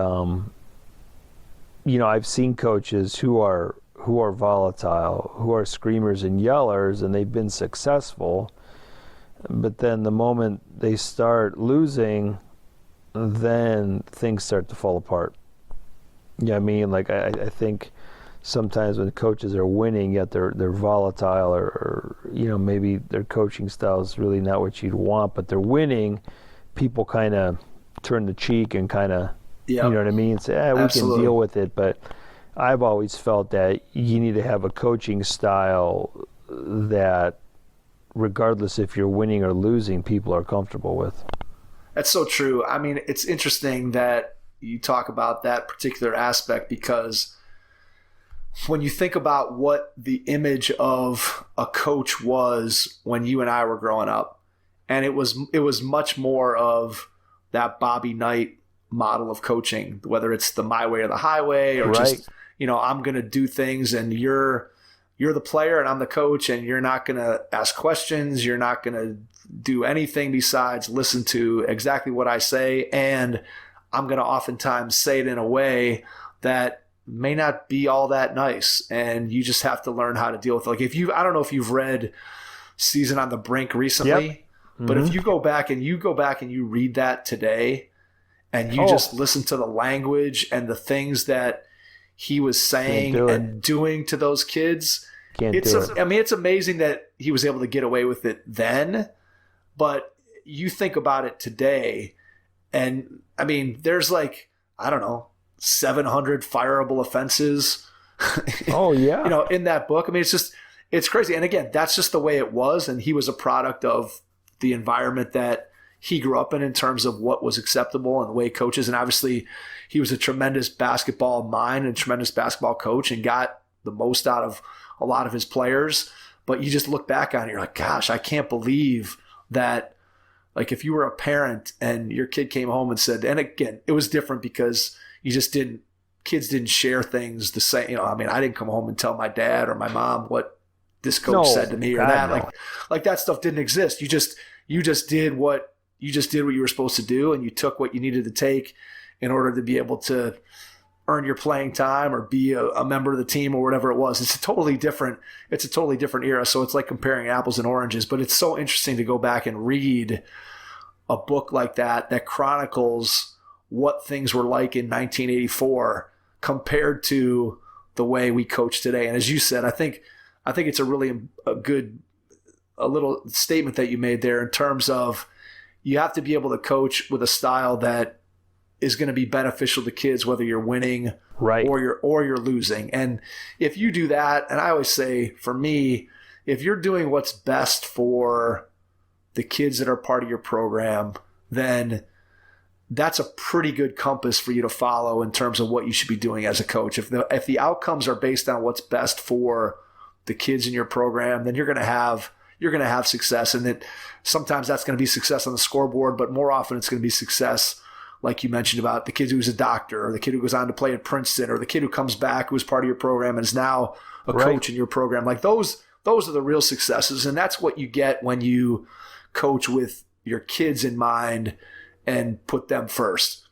I've seen coaches who are volatile, who are screamers and yellers, and they've been successful, but then the moment they start losing, then things start to fall apart. I mean? Like I think sometimes when coaches are winning, yet they're volatile, or maybe their coaching style is really not what you'd want, but they're winning, people kind of turn the cheek and kind of, you know what I mean? Say, we can deal with it. But I've always felt that you need to have a coaching style that, regardless if you're winning or losing, people are comfortable with. That's so true. I mean, it's interesting that you talk about that particular aspect, because when you think about what the image of a coach was when you and I were growing up, and it was much more of that Bobby Knight model of coaching, whether it's the my way or the highway, or just, I'm going to do things and you're the player and I'm the coach, and you're not going to ask questions. You're not going to do anything besides listen to exactly what I say. And I'm going to oftentimes say it in a way that may not be all that nice. And you just have to learn how to deal with it. Like I don't know if you've read Season on the Brink recently, but if you go back and you read that today, and you just listen to the language and the things that he was saying and doing to those kids, it's amazing that he was able to get away with it then. But you think about it today, and I mean, there's 700 fireable offenses. In that book. I mean, it's crazy. And again, that's just the way it was. And he was a product of the environment that he grew up in terms of what was acceptable and the way coaches. And obviously, he was a tremendous basketball mind and a tremendous basketball coach, and got the most out of a lot of his players. But you just look back on it, you're like, gosh, I can't believe that. Like, if you were a parent and your kid came home and said, and again, it was different because kids didn't share things the same. I mean, I didn't come home and tell my dad or my mom what this coach said to me or that. No. Like that stuff didn't exist. You just did what you were supposed to do, and you took what you needed to take in order to be able to earn your playing time or be a member of the team or whatever it was. It's a totally different era. So it's like comparing apples and oranges, but it's so interesting to go back and read a book like that chronicles what things were like in 1984 compared to the way we coach today. And as you said, I think it's a really a little statement that you made there in terms of you have to be able to coach with a style that is going to be beneficial to kids, whether you're winning right, or you're losing. And if you do that, and I always say, for me, if you're doing what's best for the kids that are part of your program, then that's a pretty good compass for you to follow in terms of what you should be doing as a coach. If the outcomes are based on what's best for the kids in your program, then you're going to have success. And that sometimes that's going to be success on the scoreboard, but more often it's going to be success, like you mentioned, about the kid who's a doctor, or the kid who goes on to play at Princeton, or the kid who comes back who was part of your program and is now a coach in your program. Like those are the real successes. And that's what you get when you coach with your kids in mind and put them first.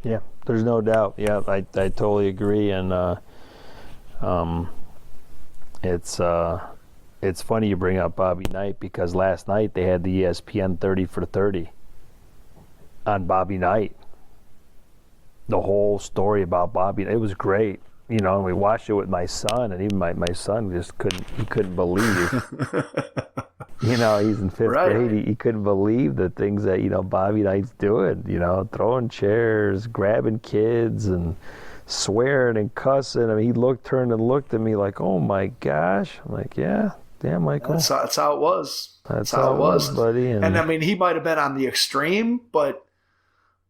Yeah, there's no doubt. Yeah, I totally agree. And it's funny you bring up Bobby Knight, because last night they had the ESPN 30 for 30 on Bobby Knight. The whole story about Bobby, it was great. You know, and we watched it with my son, and even my son just couldn't believe. You know, he's in fifth grade. He couldn't believe the things that, you know, Bobby Knight's doing, you know, throwing chairs, grabbing kids, and swearing and cussing. I mean, he turned and looked at me like, oh my gosh. I'm like, yeah, Michael. That's how it was. That's how it was, buddy. And I mean, he might have been on the extreme, but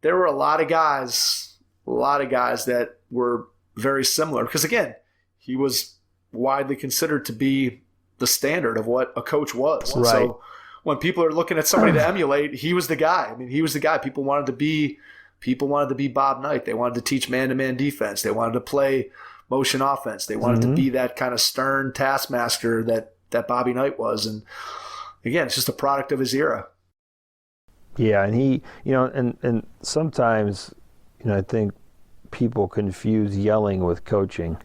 there were a lot of guys that were very similar. Because again, he was widely considered to be the standard of what a coach was. Right. So when people are looking at somebody to emulate, he was the guy. I mean, he was the guy people wanted to be. People wanted to be Bob Knight. They wanted to teach man-to-man defense. They wanted to play motion offense. They wanted to be that kind of stern taskmaster that Bobby Knight was. And again, it's just a product of his era. Yeah, and he, you know, and sometimes, you know, I think people confuse yelling with coaching.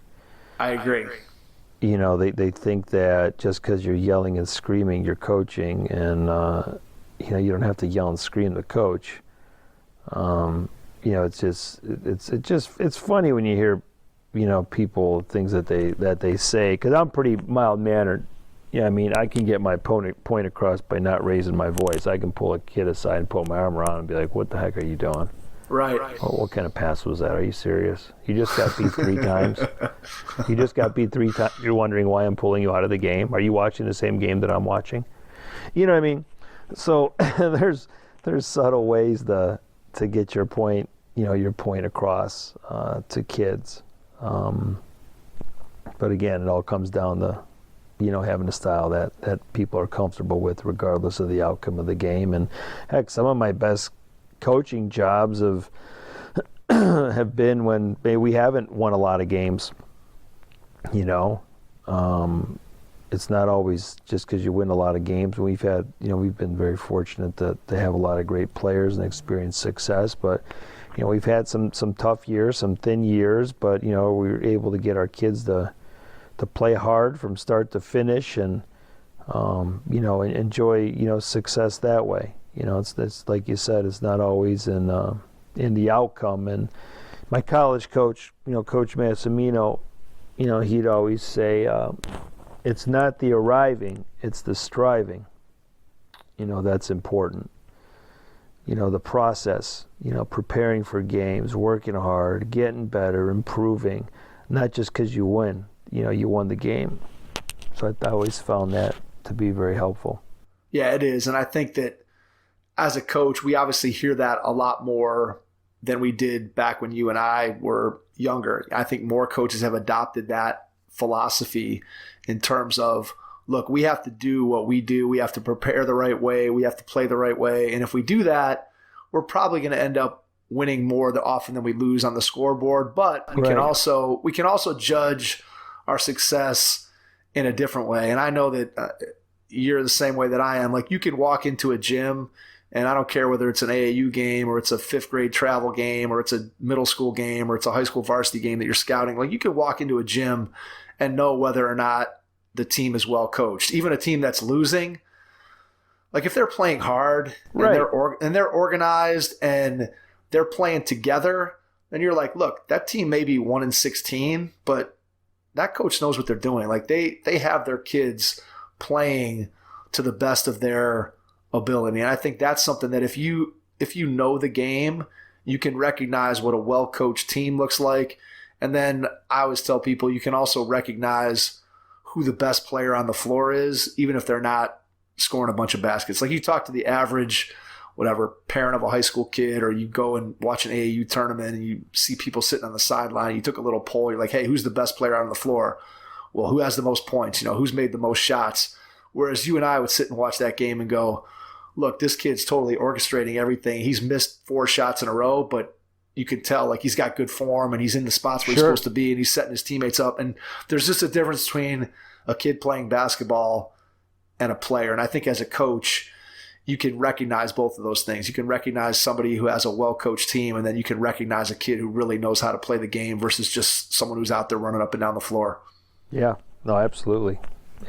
I agree. You know, they think that just because you're yelling and screaming, you're coaching, and you know, you don't have to yell and scream to coach. You know, it's funny when you hear, you know, people, things that they say, because I'm pretty mild mannered. Yeah, I mean, I can get my point across by not raising my voice. I can pull a kid aside and put my arm around and be like, "What the heck are you doing?" Right. What kind of pass was that? Are you serious? You just got beat 3 times. You just got beat 3 times. You're wondering why I'm pulling you out of the game. Are you watching the same game that I'm watching? You know what I mean? So there's subtle ways to get your point, you know, your point across to kids. But again, it all comes down to, you know, having a style that people are comfortable with, regardless of the outcome of the game. And heck, some of my best coaching jobs have been when we haven't won a lot of games. You know, it's not always just because you win a lot of games. We've been very fortunate to have a lot of great players and experience success. But you know, we've had some tough years, some thin years. But you know, we were able to get our kids to play hard from start to finish, and you know, enjoy, you know, success that way. You know, it's like you said, it's not always in the outcome. And my college coach, you know, Coach Massimino, you know, he'd always say, it's not the arriving, it's the striving. You know, that's important. You know, the process, you know, preparing for games, working hard, getting better, improving, not just because you win. You know, you won the game. So I always found that to be very helpful. Yeah, it is. And I think that as a coach, we obviously hear that a lot more than we did back when you and I were younger. I think more coaches have adopted that philosophy in terms of, look, we have to do what we do. We have to prepare the right way. We have to play the right way. And if we do that, we're probably going to end up winning more often than we lose on the scoreboard. But we can also judge our success in a different way. And I know that you're the same way that I am. Like, you can walk into a gym, and I don't care whether it's an AAU game or it's a 5th grade travel game or it's a middle school game or it's a high school varsity game that you're scouting. Like, you can walk into a gym and know whether or not the team is well coached. Even a team that's losing, like, if they're playing hard and they're organized and they're playing together, and you're like, look, that team may be 1-16, but that coach knows what they're doing. Like they have their kids playing to the best of their ability. And I think that's something that if you know the game, you can recognize what a well-coached team looks like. And then I always tell people you can also recognize who the best player on the floor is, even if they're not scoring a bunch of baskets. Like you talk to the average, whatever, parent of a high school kid, or you go and watch an AAU tournament and you see people sitting on the sideline. You took a little poll. You're like, hey, who's the best player out on the floor? Well, who has the most points? Who's made the most shots? Whereas you and I would sit and watch that game and go, look, this kid's totally orchestrating everything. He's missed 4 shots in a row, but you can tell like he's got good form and he's in the spots where he's supposed to be and he's setting his teammates up. And there's just a difference between a kid playing basketball and a player. And I think as a coach, you can recognize both of those things. You can recognize somebody who has a well-coached team, and then you can recognize a kid who really knows how to play the game versus just someone who's out there running up and down the floor. Yeah, no, absolutely.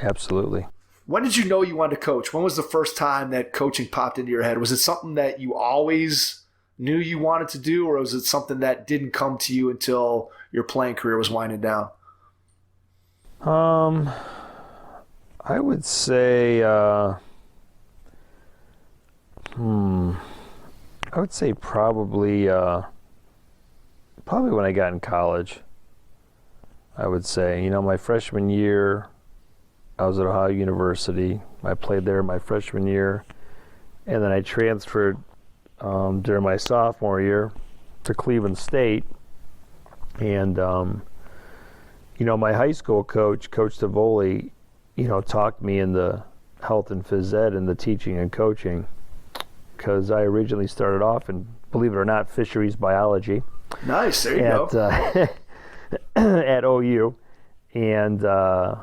Absolutely. When did you know you wanted to coach? When was the first time that coaching popped into your head? Was it something that you always knew you wanted to do, or was it something that didn't come to you until your playing career was winding down? I would say, I would say probably when I got in college. I would say, my freshman year, I was at Ohio University. I played there my freshman year, and then I transferred during my sophomore year to Cleveland State. And, my high school coach, Coach Stavole, talked me into health and phys ed and the teaching and coaching, because I originally started off in, believe it or not, fisheries biology. Nice, there you go. At OU. And, there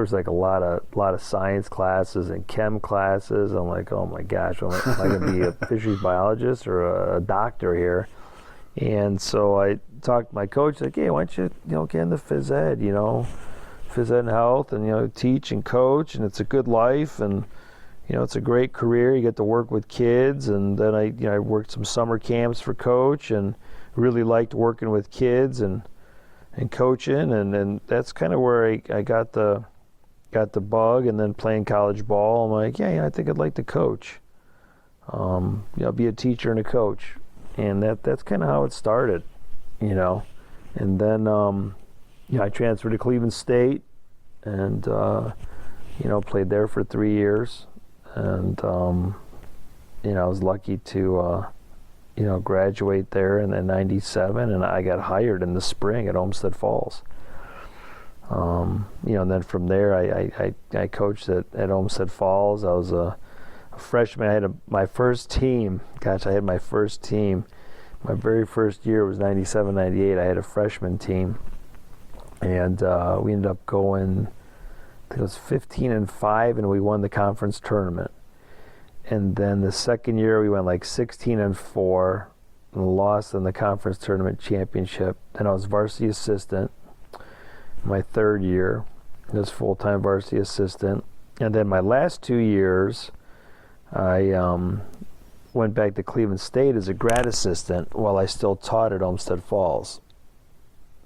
was like a lot of science classes and chem classes. I'm like, oh my gosh, am I going to be a fisheries biologist or a doctor here? And so I talked to my coach, like, hey, why don't you, get into phys ed, phys ed and health, and, teach and coach, and it's a good life, and, it's a great career. You get to work with kids. And then I worked some summer camps for Coach and really liked working with kids and coaching, and that's kind of where I got the bug. And then playing college ball, I'm like, yeah, I think I'd like to coach, be a teacher and a coach, and that's kind of how it started, And then I transferred to Cleveland State, and played there for 3 years, and I was lucky to graduate there in '97, and I got hired in the spring at Olmsted Falls. And then from there, I coached at Olmsted Falls. I was a freshman. I had my first team. Gosh, I had my first team. My very first year was '97, '98. I had a freshman team, and we ended up going, I think it was 15-5, and we won the conference tournament. And then the second year we went like 16-4 and lost in the conference tournament championship. Then I was varsity assistant my third year. I was full-time varsity assistant. And then my last 2 years, I went back to Cleveland State as a grad assistant while I still taught at Olmsted Falls.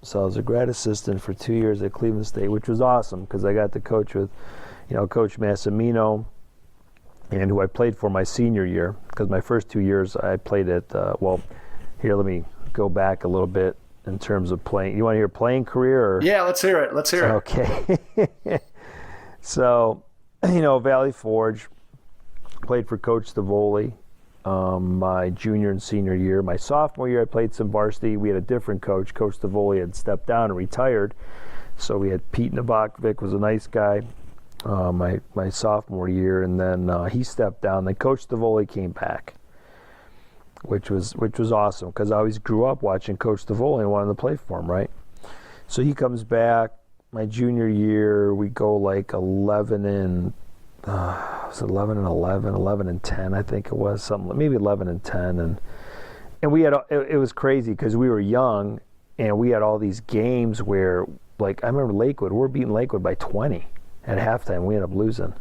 So I was a grad assistant for 2 years at Cleveland State, which was awesome because I got to coach with, Coach Massimino, and who I played for my senior year, because my first 2 years I played at, here, let me go back a little bit in terms of playing. You want to hear playing career? Or? Yeah, let's hear it. Okay. So, Valley Forge, played for Coach Stavole my junior and senior year. My sophomore year I played some varsity. We had a different coach. Coach Stavole had stepped down and retired. So we had Pete Nabokvic, was a nice guy. My sophomore year, and then he stepped down. Then Coach Stavole came back, which was awesome because I always grew up watching Coach Stavole and wanted to play for him, right? So he comes back. My junior year, we go like 11 and 11, 11-10, I think it was, something, maybe 11 and 10, and we had, it was crazy because we were young, and we had all these games where, like, I remember Lakewood, we're beating Lakewood by 20 at halftime. We ended up losing.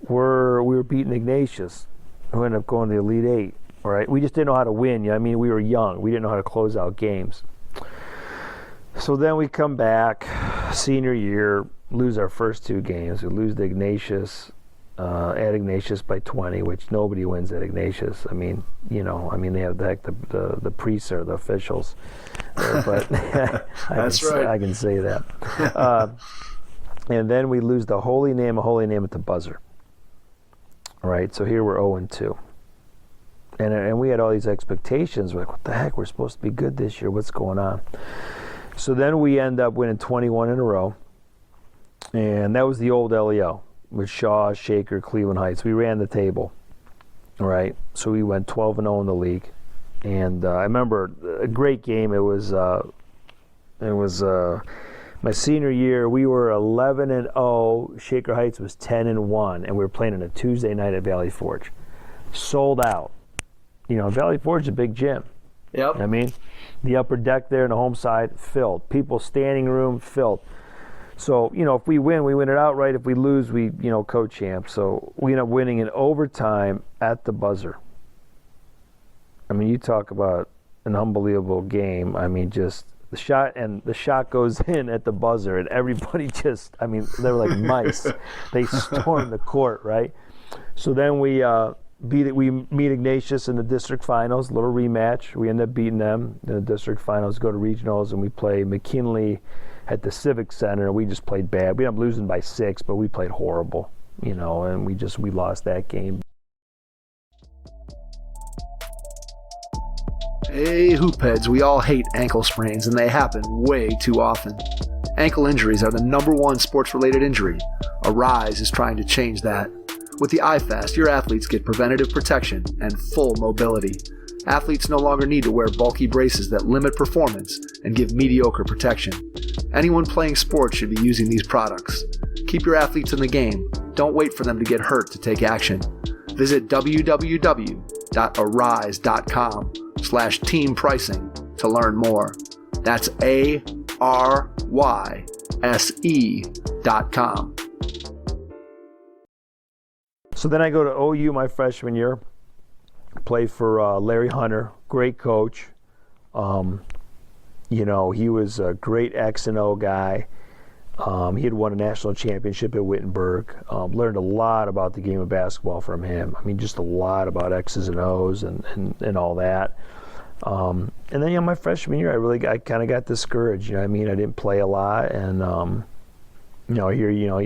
We were beating Ignatius, who ended up going to the Elite Eight. All right, we just didn't know how to win. I mean, we were young. We didn't know how to close out games. So then we come back, senior year, lose our first 2 games. We lose to Ignatius, at Ignatius by 20, which nobody wins at Ignatius. I mean, they have the priests are the officials. But That's right. I can say that. And then we lose the Holy Name at the buzzer. All right, so here we're 0-2. And we had all these expectations. We're like, what the heck? We're supposed to be good this year. What's going on? So then we end up winning 21 in a row. And that was the old LEO with Shaw, Shaker, Cleveland Heights. We ran the table. All right, so we went 12-0 in the league. And I remember a great game. It was my senior year. We were 11-0. Shaker Heights was 10-1, and we were playing on a Tuesday night at Valley Forge. Sold out. Valley Forge is a big gym. Yep. I mean, the upper deck there in the home side filled. People standing room filled. So if we win it outright. If we lose, we co-champ. So we end up winning in overtime at the buzzer. I mean, you talk about an unbelievable game. I mean, just the shot goes in at the buzzer, and everybody they were like mice. They stormed the court, right? So then we meet Ignatius in the district finals, a little rematch. We end up beating them in the district finals, go to regionals, and we play McKinley at the Civic Center. We just played bad. We ended up losing by 6, but we played horrible, and we lost that game. Hey, hoopheads, we all hate ankle sprains, and they happen way too often. Ankle injuries are the #1 sports-related injury. Arise is trying to change that. With the iFast, your athletes get preventative protection and full mobility. Athletes no longer need to wear bulky braces that limit performance and give mediocre protection. Anyone playing sports should be using these products. Keep your athletes in the game. Don't wait for them to get hurt to take action. Visit www.arise.com/team pricing to learn more. That's ARYSE.com. So then I go to OU my freshman year, play for Larry Hunter, great coach. He was a great X and O guy. He had won a national championship at Wittenberg. Learned a lot about the game of basketball from him. I mean, just a lot about X's and O's and all that. And then, my freshman year, I kind of got discouraged. I didn't play a lot, and here, you know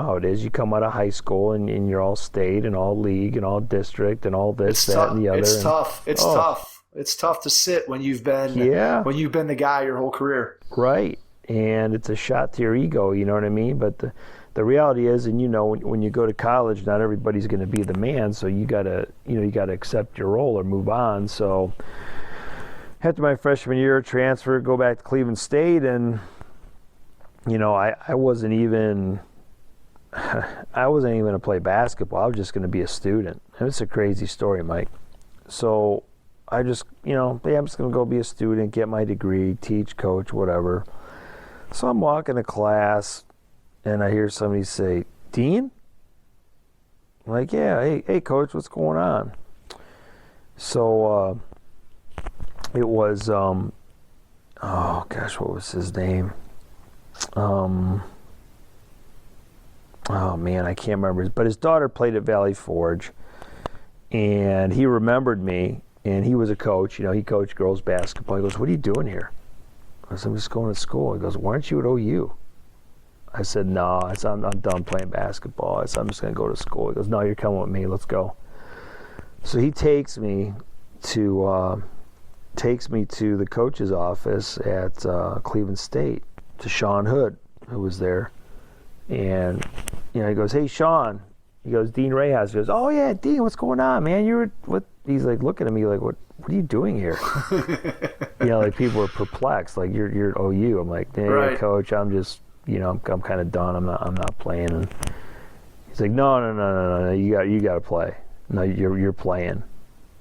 how it is. You come out of high school and you're all state and all league and all district and all this, and the other. It's tough. It's tough. It's tough to sit when you've been the guy your whole career. Right. And it's a shot to your ego, you know what I mean? But the reality is, and when you go to college, not everybody's going to be the man, so you gotta accept your role or move on. So after my freshman year, transfer, go back to Cleveland State, and I wasn't even going to play basketball. I was just going to be a student. And it's a crazy story, Mike. So I just, I'm just going to go be a student, get my degree, teach, coach, whatever. So I'm walking to class, and I hear somebody say, "Dean?" I'm like, "Yeah, hey, coach, what's going on?" So it was, what was his name? Oh man, I can't remember. But his daughter played at Valley Forge, and he remembered me, and he was a coach. He coached girls basketball. He goes, "What are you doing here?" I said, "I'm just going to school." He goes, "Why aren't you at OU?" I said, "No, I'm done playing basketball." I said, "I'm just going to go to school." He goes, "No, you're coming with me. Let's go." So he takes me to the coach's office at Cleveland State, to Sean Hood, who was there. And, he goes, "Hey, Sean." He goes, "Dean Rahas." He goes, "Oh, yeah, Dean, what's going on, man? What?" He's like looking at me like, what are you doing here? People are perplexed. Like, you're at OU. I'm like, "Hey, right, coach, I'm just, I'm kind of done. I'm not playing." And he's like, No, you got to play. No, you're playing.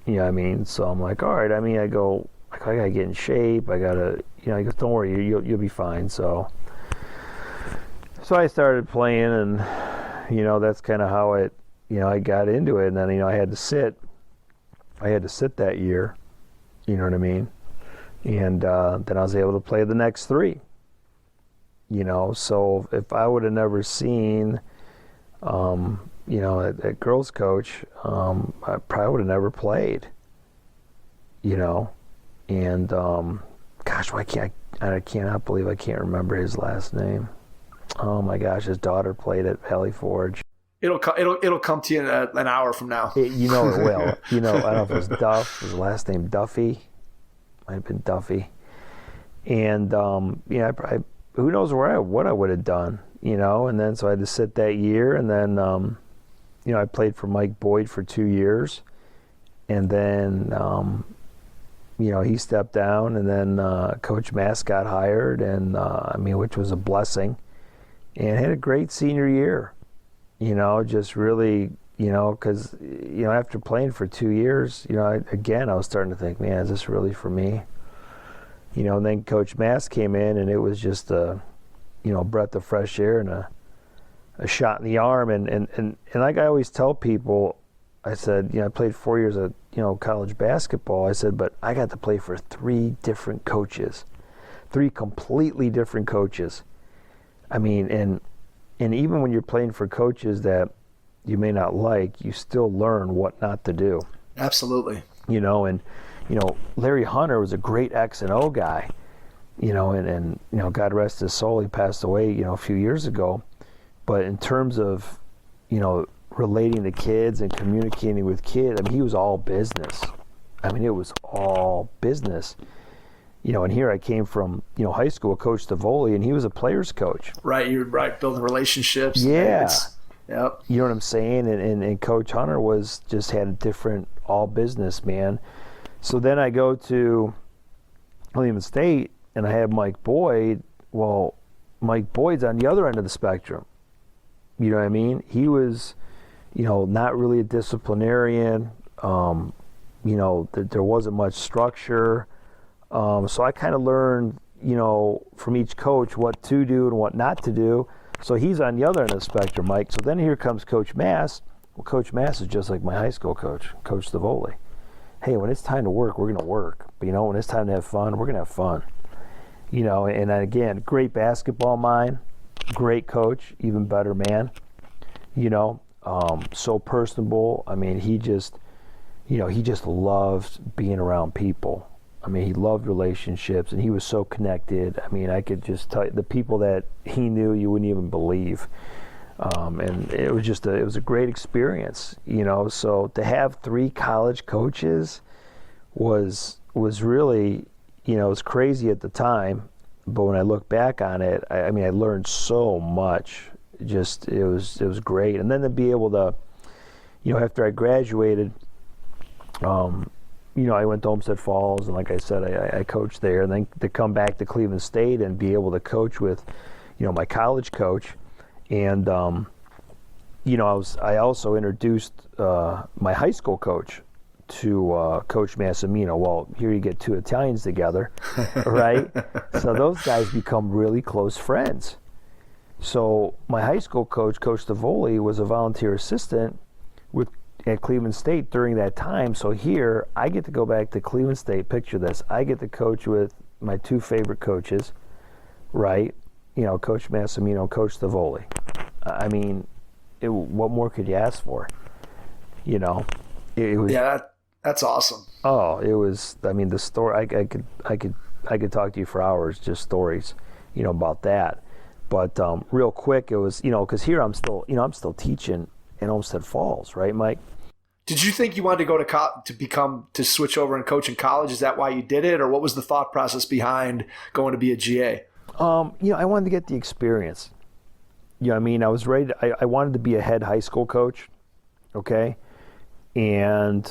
You know what I mean? So I'm like, all right. I go, I got to get in shape. I got to, he goes, "Don't worry, you'll be fine." So I started playing, and, that's kind of how it, I got into it. And then, I had to sit. I had to sit that year, you know what I mean? And then I was able to play the next 3. You know, so if I would have never seen, you know, at girls coach, I probably would have never played, you know. And gosh, I cannot believe I can't remember his last name. Oh my gosh, his daughter played at Valley Forge. It'll come to you in an hour from now. You know it will. You know, I don't know if it was Duff. His last name Duffy. Might have been Duffy. And yeah, who knows what I would have done, you know. And then so I had to sit that year, and then you know, I played for Mike Boyd for 2 years, and then you know, he stepped down, and then Coach Mass got hired, and I mean, which was a blessing, and had a great senior year, you know, just really, you know, because, you know, after playing for 2 years, you know, I was starting to think, man, is this really for me? You know, and then Coach Mass came in, and it was just a, you know, breath of fresh air and a shot in the arm. And like I always tell people, I said, you know, I played 4 years of, you know, college basketball. I said, but I got to play for 3 different coaches, 3 completely different coaches. I mean, and even when you're playing for coaches that you may not like, you still learn what not to do. Absolutely. You know, and, you know, Larry Hunter was a great X and O guy, you know, and you know, God rest his soul, he passed away, you know, a few years ago. But in terms of, you know, relating to kids and communicating with kids, I mean, he was all business. I mean, it was all business. You know, and here I came from, you know, high school, Coach Stavole, and he was a player's coach. Right, you're right, building relationships. Yeah. Yep. You know what I'm saying? And Coach Hunter just had a different all business, man. So then I go to Cleveland State, and I have Mike Boyd. Well, Mike Boyd's on the other end of the spectrum. You know what I mean? He was, you know, not really a disciplinarian. You know, there wasn't much structure. So I kind of learned, you know, from each coach what to do and what not to do. So he's on the other end of the spectrum, Mike. So then here comes Coach Mass. Well, Coach Mass is just like my high school coach, Coach Stavole. Hey, when it's time to work, we're going to work. But, you know, when it's time to have fun, we're going to have fun. You know, and again, great basketball mind, great coach, even better man. You know, so personable. I mean, he just loved being around people. I mean, he loved relationships, and he was so connected. I mean, I could just tell you, the people that he knew, you wouldn't even believe. And it was a great experience, you know. So to have 3 college coaches was really, you know, it was crazy at the time. But when I look back on it, I mean, I learned so much. It was great. And then to be able to, you know, after I graduated, you know, I went to Olmsted Falls, and like I said, I coached there. And then to come back to Cleveland State and be able to coach with, you know, my college coach. And, you know, I also introduced my high school coach to Coach Massimino. Well, here you get 2 Italians together, right? So those guys become really close friends. So my high school coach, Coach Stavole, was a volunteer assistant at Cleveland State during that time. So here, I get to go back to Cleveland State. Picture this. I get to coach with my 2 favorite coaches, right? You know, Coach Massimino, Coach Stavole. I mean, what more could you ask for? You know, it was. Yeah, that's awesome. Oh, it was. I mean, the story. I could talk to you for hours, just stories, you know, about that. But real quick, it was, you know, because here I'm still teaching in Olmsted Falls, right, Mike? Did you think you wanted to go to switch over and coach in college? Is that why you did it, or what was the thought process behind going to be a GA? You know, I wanted to get the experience. You know what I mean? I was ready. I wanted to be a head high school coach, okay? And,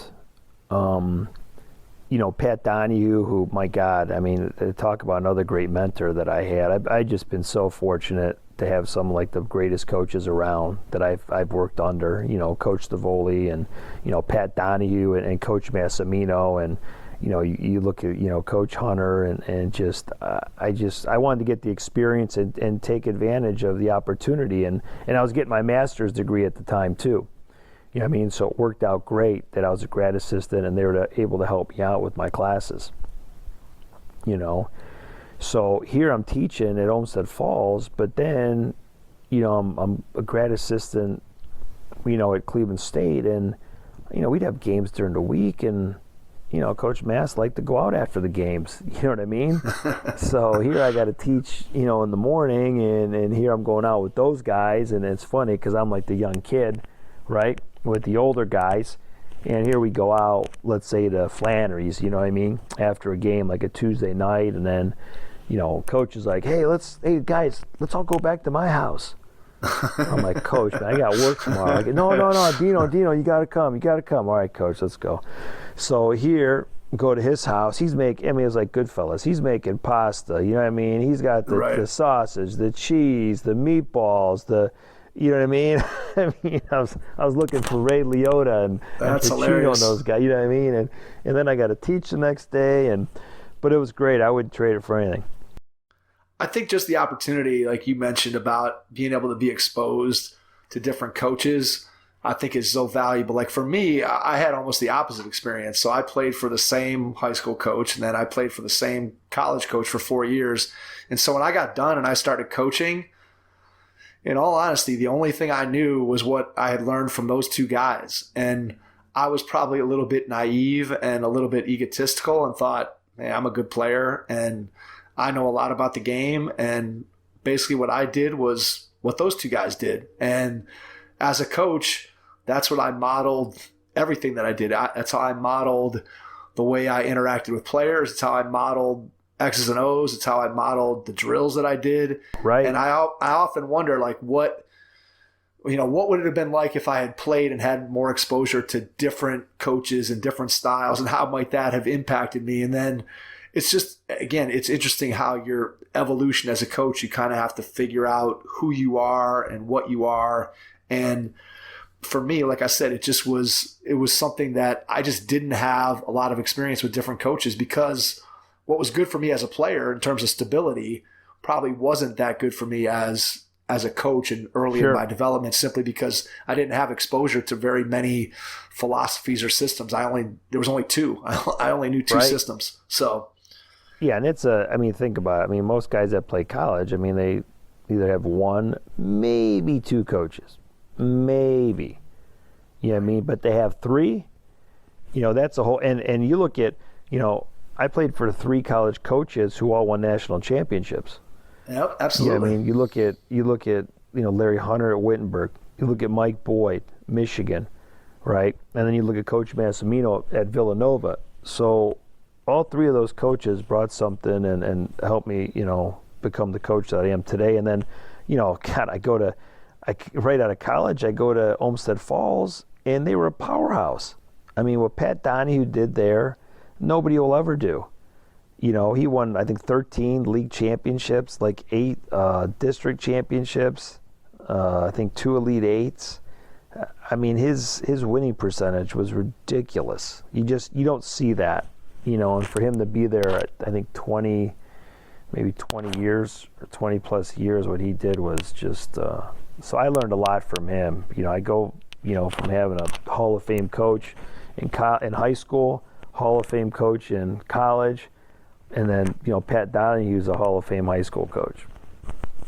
you know, Pat Donahue, who, my God, I mean, talk about another great mentor that I had. I've just been so fortunate to have some like the greatest coaches around that I've worked under. You know, Coach Stavole and, you know, Pat Donahue and Coach Massamino, and, you know, you look at, you know, Coach Hunter, and just I wanted to get the experience and take advantage of the opportunity, and I was getting my master's degree at the time too. You know what I mean? So it worked out great that I was a grad assistant and they were able to help me out with my classes. You know, so here I'm teaching at Olmsted Falls, but then, you know, I'm a grad assistant, you know, at Cleveland State, and, you know, we'd have games during the week, and, you know, Coach Mass liked to go out after the games. You know what I mean? So here I got to teach, you know, in the morning, and here I'm going out with those guys, and it's funny because I'm like the young kid, right, with the older guys. And here we go out, let's say to Flannery's, you know what I mean, after a game, like a Tuesday night, and then, you know, coach is like, hey guys, let's all go back to my house. I'm like, Coach, man, I got work tomorrow. Like, no, Dino, you gotta come. All right, Coach, let's go. So here, go to his house. He's making, I mean, it's like Goodfellas. He's making pasta, you know what I mean? He's got the sausage, the cheese, the meatballs, you know what I mean? I was looking for Ray Liotta and Pacino and those guys, you know what I mean? And then I got to teach the next day, but it was great. I wouldn't trade it for anything. I think just the opportunity, like you mentioned, about being able to be exposed to different coaches, I think is so valuable. Like for me, I had almost the opposite experience. So I played for the same high school coach, and then I played for the same college coach for 4 years. And so when I got done and I started coaching, in all honesty, the only thing I knew was what I had learned from those two guys. And I was probably a little bit naive and a little bit egotistical and thought, hey, I'm a good player and I know a lot about the game. And basically what I did was what those two guys did. And as a coach, that's what I modeled everything that I did. That's how I modeled the way I interacted with players. It's how I modeled X's and O's. It's how I modeled the drills that I did. Right. And I often wonder, like, what would it have been like if I had played and had more exposure to different coaches and different styles, and how might that have impacted me? And then it's just, again, it's interesting how your evolution as a coach, you kind of have to figure out who you are and what you are. And for me, like I said, it was something that I just didn't have a lot of experience with different coaches, because what was good for me as a player in terms of stability probably wasn't that good for me as a coach and early in my development, simply because I didn't have exposure to very many philosophies or systems. There was only two. I only knew two systems. So yeah, and think about it. I mean, most guys that play college, I mean, they either have one, maybe two coaches. Maybe. You know what I mean? But they have three. You know, that's a whole, and you look at, you know, I played for 3 college coaches who all won national championships. Yep, absolutely. Yeah, I mean, you look at you know, Larry Hunter at Wittenberg. You look at Mike Boyd, Michigan, right? And then you look at Coach Massimino at Villanova. So all 3 of those coaches brought something and helped me, you know, become the coach that I am today. And then, you know, God, right out of college, I go to Olmsted Falls, and they were a powerhouse. I mean, what Pat Donahue did there, nobody will ever do. You know, he won, I think, 13 league championships, like 8 district championships, I think 2 Elite Eights. I mean, his winning percentage was ridiculous. You don't see that, you know, and for him to be there, I think 20 years or 20 plus years, what he did was just, so I learned a lot from him. You know, I go, you know, from having a Hall of Fame coach in high school, Hall of Fame coach in college, and then, you know, Pat Donahue is a Hall of Fame high school coach.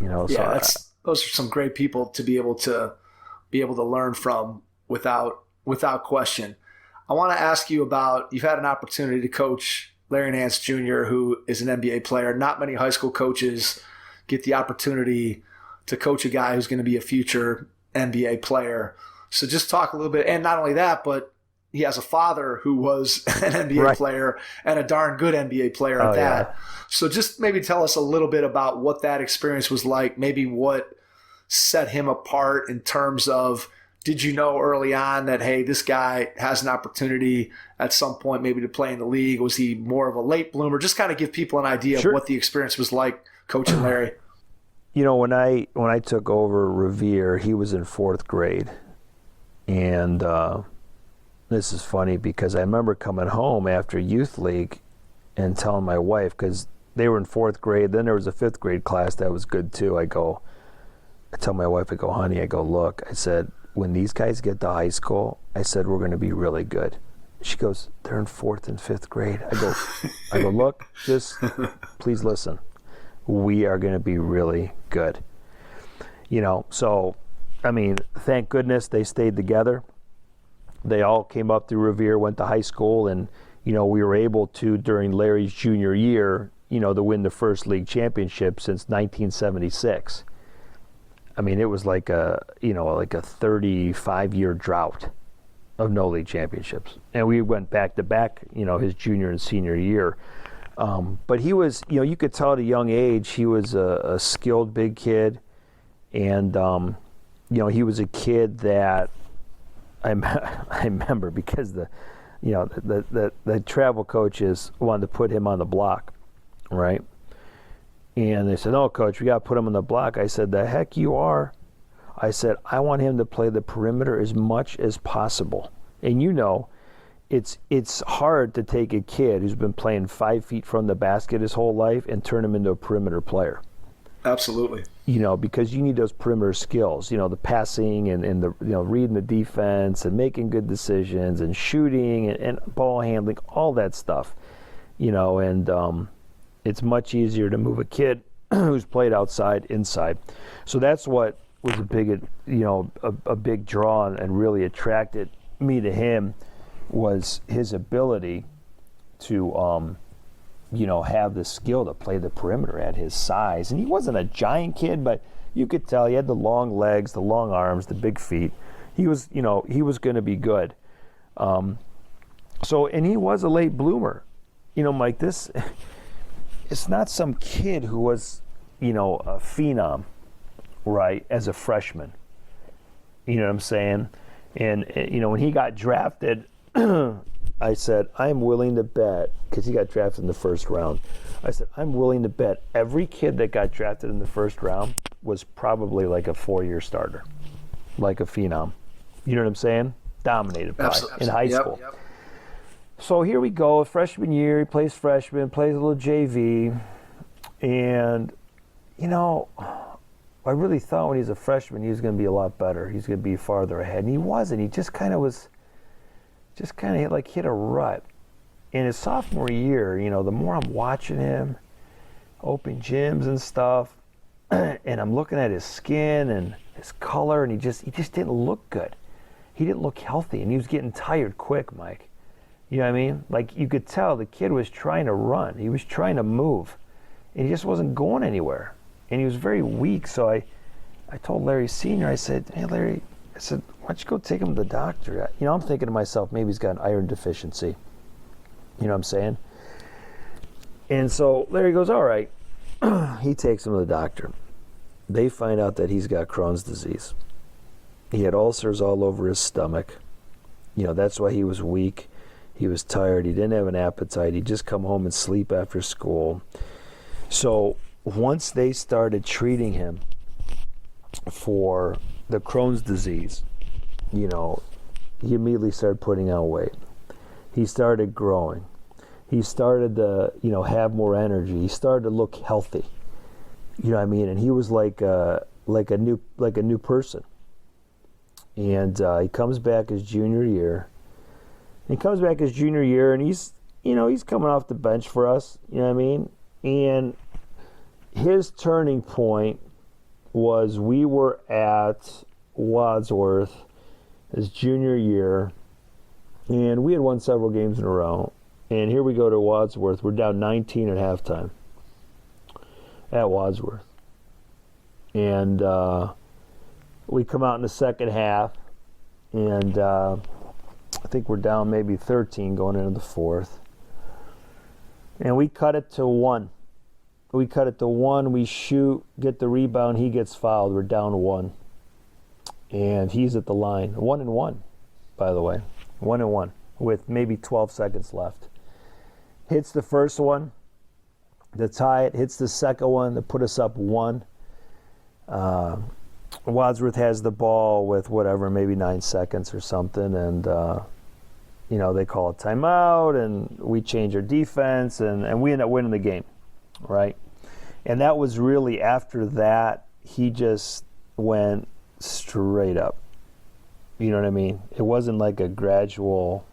You know, yeah, those are some great people to be able to learn from without question. I want to ask you about, you've had an opportunity to coach Larry Nance Jr., who is an NBA player. Not many high school coaches get the opportunity to coach a guy who's going to be a future NBA player. So just talk a little bit, and not only that, but he has a father who was an NBA player, and a darn good NBA player at that. Yeah. So just maybe tell us a little bit about what that experience was like, maybe what set him apart in terms of, did you know early on that, hey, this guy has an opportunity at some point maybe to play in the league? Was he more of a late bloomer? Just kind of give people an idea of what the experience was like coaching Larry. You know, when I took over Revere, he was in 4th grade. And this is funny because I remember coming home after youth league and telling my wife, because they were in 4th grade, then there was a 5th grade class that was good too. I tell my wife, honey, look, I said, when these guys get to high school, I said, we're going to be really good. She goes, they're in 4th and 5th grade. I go, look, just please listen. We are going to be really good. So, thank goodness they stayed together. They all came up through Revere, went to high school, and, we were able to, during Larry's junior year, to win the first league championship since 1976. It was like a 35-year drought of no league championships. And we went back to back, his junior and senior year. But he was, you could tell at a young age, he was a skilled big kid. And, he was a kid that I remember because the travel coaches wanted to put him on the block, right? And they said, "Oh, coach, we got to put him on the block." I said, "The heck you are." I said, "I want him to play the perimeter as much as possible." And it's hard to take a kid who's been playing 5 feet from the basket his whole life and turn him into a perimeter player. Absolutely. Because you need those perimeter skills, the passing and the, reading the defense and making good decisions and shooting and ball handling, all that stuff, and it's much easier to move a kid who's played outside inside. So that's what was a big draw and really attracted me to him was his ability to, have the skill to play the perimeter at his size. And he wasn't a giant kid, but you could tell he had the long legs, the long arms, the big feet. He was going to be good. And he was a late bloomer. Mike, it's not some kid who was, a phenom, right, as a freshman. You know what I'm saying? And, when he got drafted, I said, I'm willing to bet, because he got drafted in the first round. I said, I'm willing to bet every kid that got drafted in the first round was probably like a 4-year starter, like a phenom. You know what I'm saying? Dominated by in high school. Yep. So here we go, freshman year, he plays freshman, plays a little JV. And, I really thought when he was a freshman he was going to be a lot better. He's going to be farther ahead. And he wasn't. He just kind of hit a rut. In his sophomore year, the more I'm watching him, open gyms and stuff, and I'm looking at his skin and his color, and he just didn't look good. He didn't look healthy, and he was getting tired quick, Mike. You know what I mean? Like, you could tell the kid was trying to run. He was trying to move, and he just wasn't going anywhere. And he was very weak, so I told Larry Sr., I said, "Hey, Larry," I said, "why don't you go take him to the doctor?" I'm thinking to myself, maybe he's got an iron deficiency. You know what I'm saying? And so Larry goes, all right. He takes him to the doctor. They find out that he's got Crohn's disease. He had ulcers all over his stomach. That's why he was weak. He was tired. He didn't have an appetite. He'd just come home and sleep after school. So once they started treating him for the Crohn's disease, he immediately started putting on weight. He started growing. He started to, have more energy. He started to look healthy. You know what I mean? And he was like a new person. And he comes back his junior year. And he's coming off the bench for us. You know what I mean? And his turning point was we were at Wadsworth his junior year, and we had won several games in a row. And here we go to Wadsworth. We're down 19 at halftime at Wadsworth. And we come out in the second half, and I think we're down maybe 13 going into the fourth. And we cut it to 1. We shoot, get the rebound, he gets fouled. We're down 1. And he's at the line. 1-1, by the way. 1-1 with maybe 12 seconds left. Hits the first one to tie it. Hits the second one to put us up 1. Wadsworth has the ball with maybe 9 seconds or something. And, they call a timeout, and we change our defense, and we end up winning the game, right? And that was really after that, he just went straight up. You know what I mean? It wasn't like a gradual,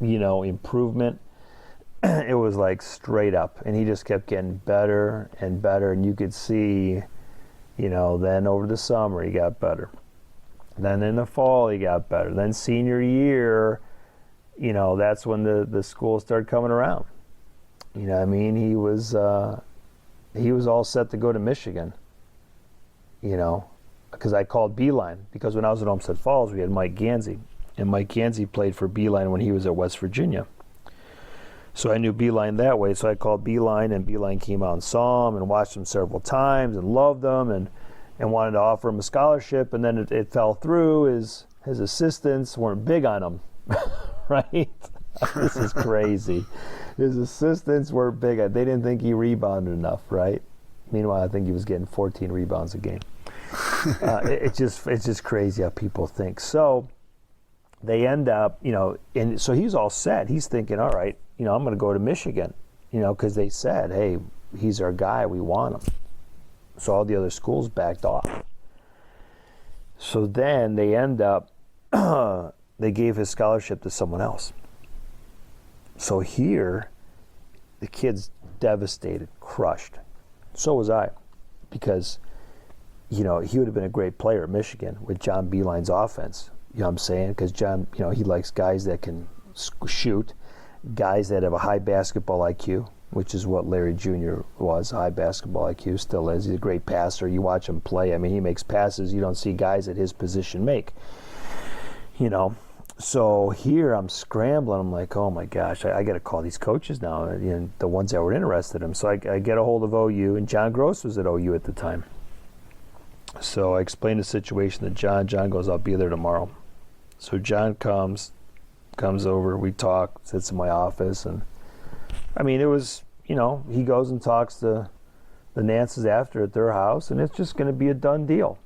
improvement. It was like straight up, and he just kept getting better and better, and you could see, then over the summer he got better. Then in the fall he got better. Then senior year, that's when the school started coming around. You know what I mean? He was all set to go to Michigan, because I called Beeline, because when I was at Olmsted Falls we had Mike Gansey, and Mike Gansey played for Beeline when he was at West Virginia. So I knew Beeline that way, so I called Beeline, and Beeline came out and saw him and watched him several times and loved him and wanted to offer him a scholarship, and then it fell through. His assistants weren't big on him, right? This is crazy. His assistants weren't big. They didn't think he rebounded enough, right? Meanwhile, I think he was getting 14 rebounds a game. It's just crazy how people think. So they end up, and so he's all set. He's thinking, all right, I'm going to go to Michigan, because they said, hey, he's our guy. We want him. So all the other schools backed off. So then they end up, they gave his scholarship to someone else. So here, the kid's devastated, crushed. So was I, because, he would have been a great player at Michigan with John Beeline's offense. You know what I'm saying? Because John, he likes guys that can shoot, guys that have a high basketball IQ, which is what Larry Jr. was, high basketball IQ, still is. He's a great passer. You watch him play. I mean, he makes passes you don't see guys at his position make. So here I'm scrambling. I'm like, oh my gosh, I got to call these coaches now, the ones that were interested in him. So I get a hold of OU, and John Gross was at OU at the time. So I explained the situation to John. John goes, I'll be there tomorrow. So John comes over, we talk, sits in my office, and I mean, it was, he goes and talks to the Nances after at their house, and it's just going to be a done deal.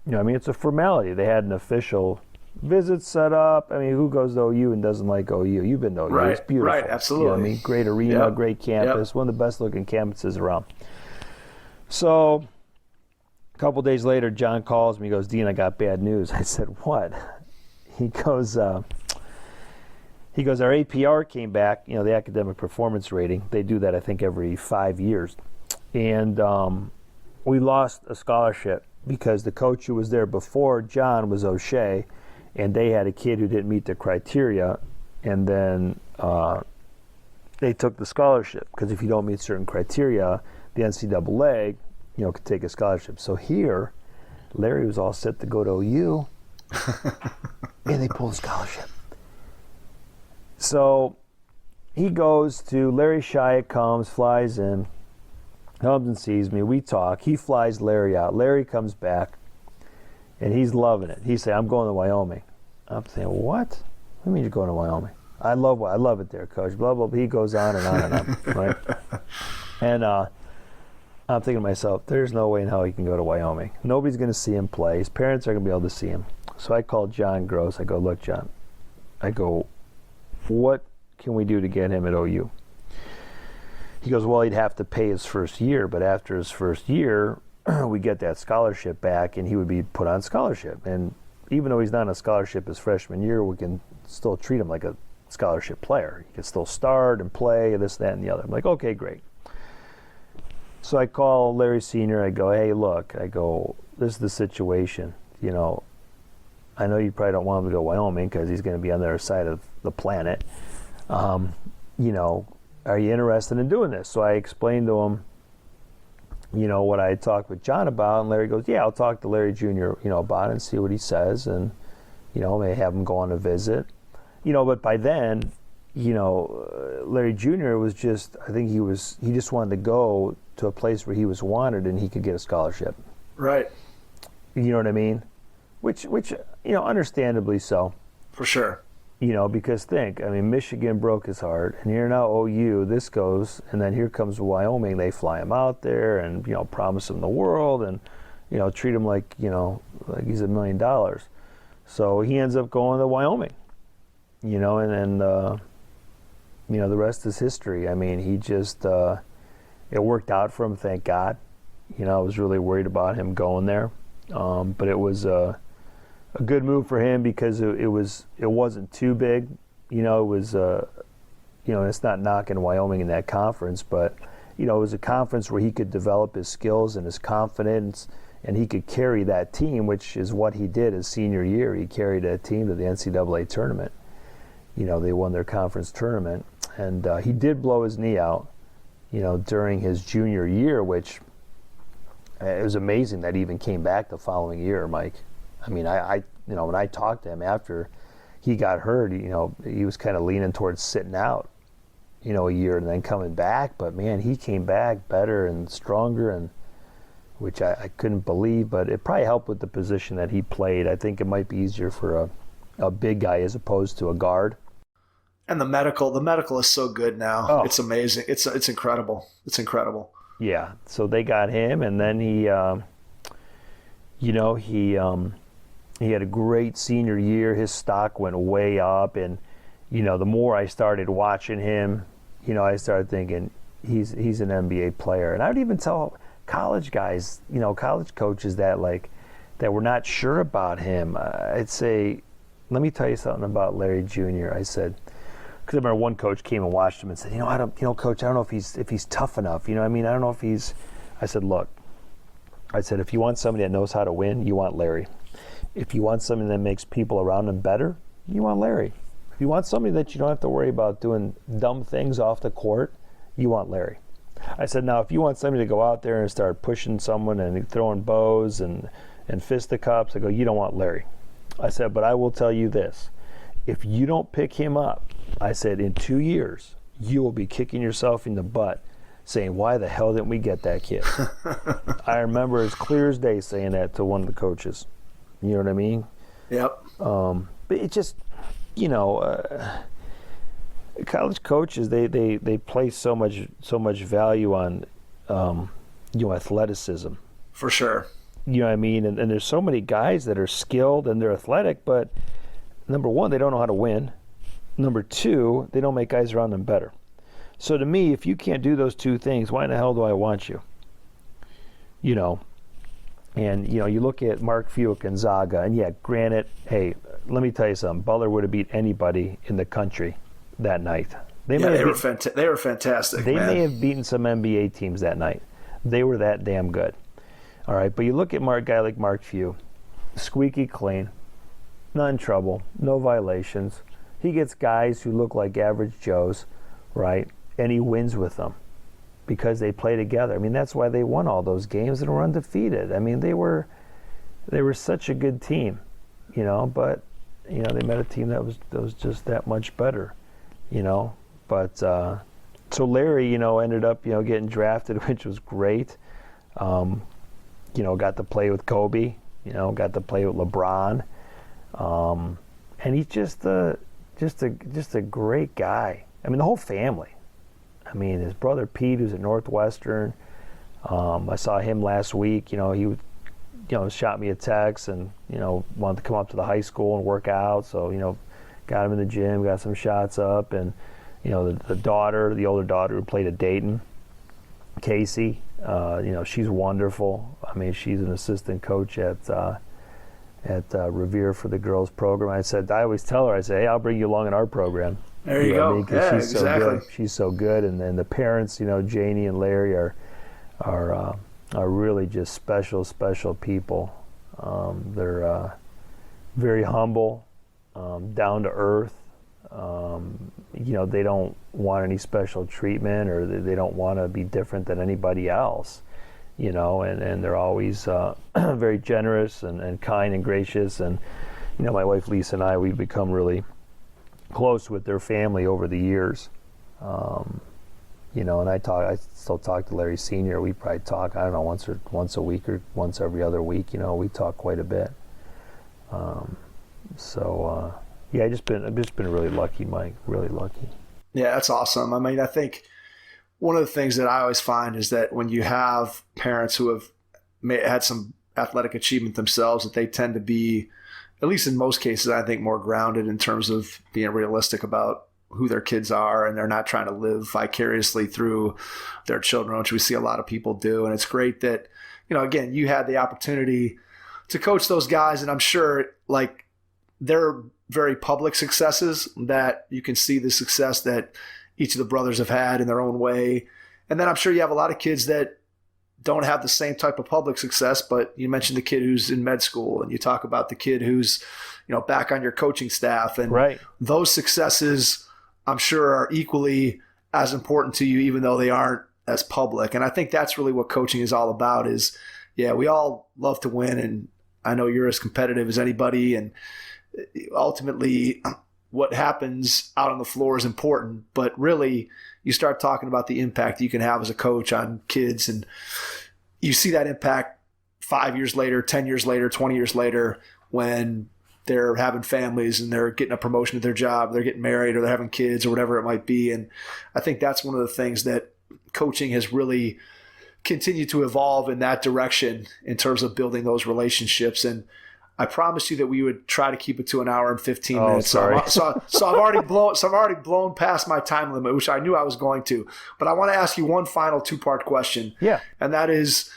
It's a formality. They had an official visit set up. I mean, who goes to OU and doesn't like OU? You've been to OU. Right, it's beautiful. right, absolutely. Great arena, great campus, one of the best looking campuses around. So a couple days later, John calls me. He goes, Dean, I got bad news. I said, what? He goes, our APR came back, the academic performance rating. They do that, I think, every 5 years. And we lost a scholarship because the coach who was there before John was O'Shea, and they had a kid who didn't meet the criteria, and then they took the scholarship, because if you don't meet certain criteria, the NCAA, could take a scholarship. So here, Larry was all set to go to OU, and they pulled a scholarship. So he goes to Larry Shyatt, flies in, comes and sees me. We talk. He flies Larry out. Larry comes back, and he's loving it. He said, I'm going to Wyoming. I'm saying, what? What do you mean you're going to Wyoming? I love it there, Coach. Blah, blah, blah. He goes on and on and on, right? And I'm thinking to myself, there's no way in hell he can go to Wyoming. Nobody's going to see him play. His parents are going to be able to see him. So I called John Gross. I go, look, John. I go, what can we do to get him at OU? He goes, well, he'd have to pay his first year, but after his first year, we get that scholarship back, and he would be put on scholarship. And even though he's not on a scholarship his freshman year, we can still treat him like a scholarship player. He can still start and play, this, that, and the other. I'm like, okay, great. So I call Larry Sr. I go, hey, look, this is the situation. I know you probably don't want him to go to Wyoming because he's going to be on the other side of the planet. Are you interested in doing this? So I explained to him, what I had talked with John about, and Larry goes, yeah, I'll talk to Larry Jr., about it and see what he says, and, may have him go on a visit. But by then, Larry Jr. was just, I think he just wanted to go to a place where he was wanted and he could get a scholarship. Right. You know what I mean? Which understandably so. For sure. Because Michigan broke his heart, and here now OU, this goes, and then here comes Wyoming. They fly him out there and, promise him the world and, treat him like, like he's $1 million. So he ends up going to Wyoming, and then, the rest is history. He just, it worked out for him, thank God. I was really worried about him going there. But it was a good move for him because it wasn't too big. You know, it was it's not knocking Wyoming in that conference, but it was a conference where he could develop his skills and his confidence, and he could carry that team, which is what he did his senior year. He carried that team to the NCAA tournament. They won their conference tournament, and he did blow his knee out, during his junior year, which it was amazing that he even came back the following year, Mike. I mean, I when I talked to him after he got hurt, he was kind of leaning towards sitting out, a year and then coming back. But man, he came back better and stronger, and which I couldn't believe. But it probably helped with the position that he played. I think it might be easier for a big guy as opposed to a guard. And the medical is so good now. Oh. It's amazing. It's incredible. It's incredible. Yeah. So they got him, and then he had a great senior year. His stock went way up, and the more I started watching him, I started thinking he's an NBA player. And I would even tell college guys, college coaches that were not sure about him. I'd say, let me tell you something about Larry Jr. I said, because I remember one coach came and watched him and said, Coach, I don't know if he's tough enough. I don't know if he's. I said, look. I said, if you want somebody that knows how to win, you want Larry. If you want somebody that makes people around him better, you want Larry. If you want somebody that you don't have to worry about doing dumb things off the court, you want Larry. I said, now, if you want somebody to go out there and start pushing someone and throwing bows and fisticuffs, I go, you don't want Larry. I said, but I will tell you this. If you don't pick him up, I said, in 2 years, you will be kicking yourself in the butt saying, why the hell didn't we get that kid? I remember as clear as day saying that to one of the coaches. You know what I mean? Yep. But it just, college coaches, they place so much value on, athleticism. For sure. You know what I mean? And there's so many guys that are skilled and they're athletic, but number one, they don't know how to win. Number two, they don't make guys around them better. So to me, if you can't do those two things, why in the hell do I want you? And, you look at Mark Few at Gonzaga, and yeah, granted, hey, let me tell you something. Butler would have beat anybody in the country that night. They were fantastic. They may have beaten some NBA teams that night. They were that damn good. All right, but you look at a guy like Mark Few, squeaky clean, not in trouble, no violations. He gets guys who look like average Joes, right? And he wins with them because they play together. I mean, that's why they won all those games and were undefeated. I mean, they were such a good team, but they met a team that was just that much better, But so Larry, ended up getting drafted, which was great. Got to play with Kobe, got to play with LeBron, and he's just a great guy. I mean, the whole family. I mean, his brother Pete, who's at Northwestern. I saw him last week. He shot me a text and wanted to come up to the high school and work out. So got him in the gym, got some shots up, and the older daughter who played at Dayton, Casey. She's wonderful. I mean, she's an assistant coach at Revere for the girls program. I always tell her, I say, hey, I'll bring you along in our program. There you go. Yeah, she's exactly. So good. She's so good, and then the parents, Janie and Larry are really just special people. They're very humble, down to earth. They don't want any special treatment, or they don't want to be different than anybody else. And they're always very generous and kind and gracious. And my wife Lisa and I, we've become really close with their family over the years. And I still talk to Larry Sr. We probably talk, I don't know, once a week or once every other week. We talk quite a bit. Yeah, I've just been really lucky, Mike. Really lucky. Yeah, that's awesome. I mean, I think one of the things that I always find is that when you have parents who have had some athletic achievement themselves, that they tend to be, at least in most cases, I think, more grounded in terms of being realistic about who their kids are, and they're not trying to live vicariously through their children, which we see a lot of people do. And it's great that, again, you had the opportunity to coach those guys, and I'm sure like they're very public successes that you can see the success that each of the brothers have had in their own way. And then I'm sure you have a lot of kids that don't have the same type of public success, but you mentioned the kid who's in med school, and you talk about the kid who's, back on your coaching staff, and right. Those successes I'm sure are equally as important to you, even though they aren't as public. And I think that's really what coaching is all about is, we all love to win, and I know you're as competitive as anybody, and ultimately what happens out on the floor is important, but really you start talking about the impact you can have as a coach on kids, and you see that impact 5 years later, 10 years later, 20 years later, when they're having families and they're getting a promotion at their job, they're getting married, or they're having kids, or whatever it might be. And I think that's one of the things that coaching has really continued to evolve in that direction in terms of building those relationships. And I promised you that we would try to keep it to an hour and 15 minutes. Sorry. So I've already blown past my time limit, which I knew I was going to. But I want to ask you one final 2-part question. Yeah. And that is,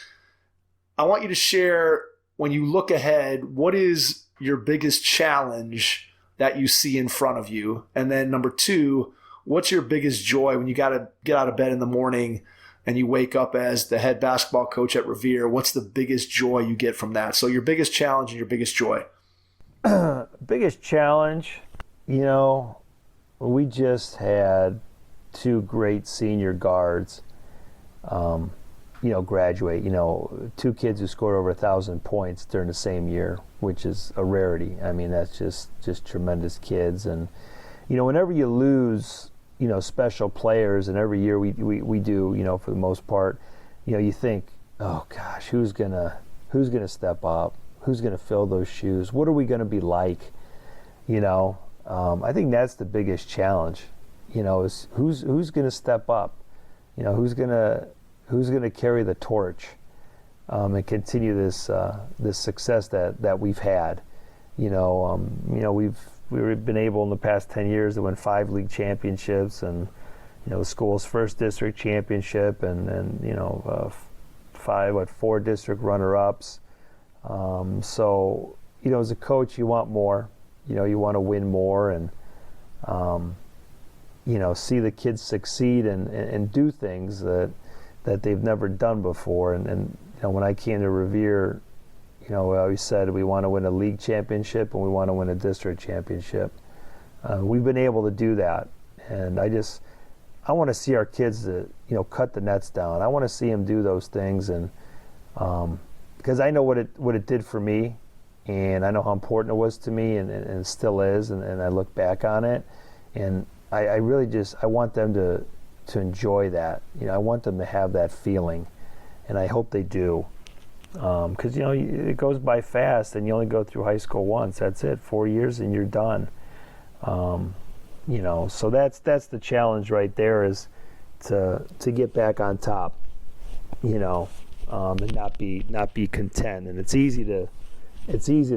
I want you to share, when you look ahead, what is your biggest challenge that you see in front of you? And then number 2, what's your biggest joy when you got to get out of bed in the morning and you wake up as the head basketball coach at Revere? What's the biggest joy you get from that? So your biggest challenge and your biggest joy. Biggest challenge, we just had 2 great senior guards, graduate. 2 kids who scored over 1,000 points during the same year, which is a rarity. I mean, that's just tremendous kids. And, whenever you lose, special players, and every year we do, for the most part, you think, oh gosh, who's gonna step up? Who's gonna fill those shoes? What are we gonna be like? I think that's the biggest challenge, is who's gonna step up? Who's gonna carry the torch and continue this success that we've had? We've been able in the past 10 years to win 5 league championships, and the school's first district championship, and 4 district runner-ups. So as a coach, you want more. You want to win more, and see the kids succeed and do things that they've never done before. And when I came to Revere, we always said we want to win a league championship and we want to win a district championship. We've been able to do that, and I want to see our kids cut the nets down. I want to see them do those things, and because I know what it did for me, and I know how important it was to me, and it still is, and I look back on it, and I really I want them to enjoy that. I want them to have that feeling, and I hope they do. Because it goes by fast, and you only go through high school once. That's it, 4 years, and you're done. So that's the challenge right there, is to get back on top, and not be content. And it's easy to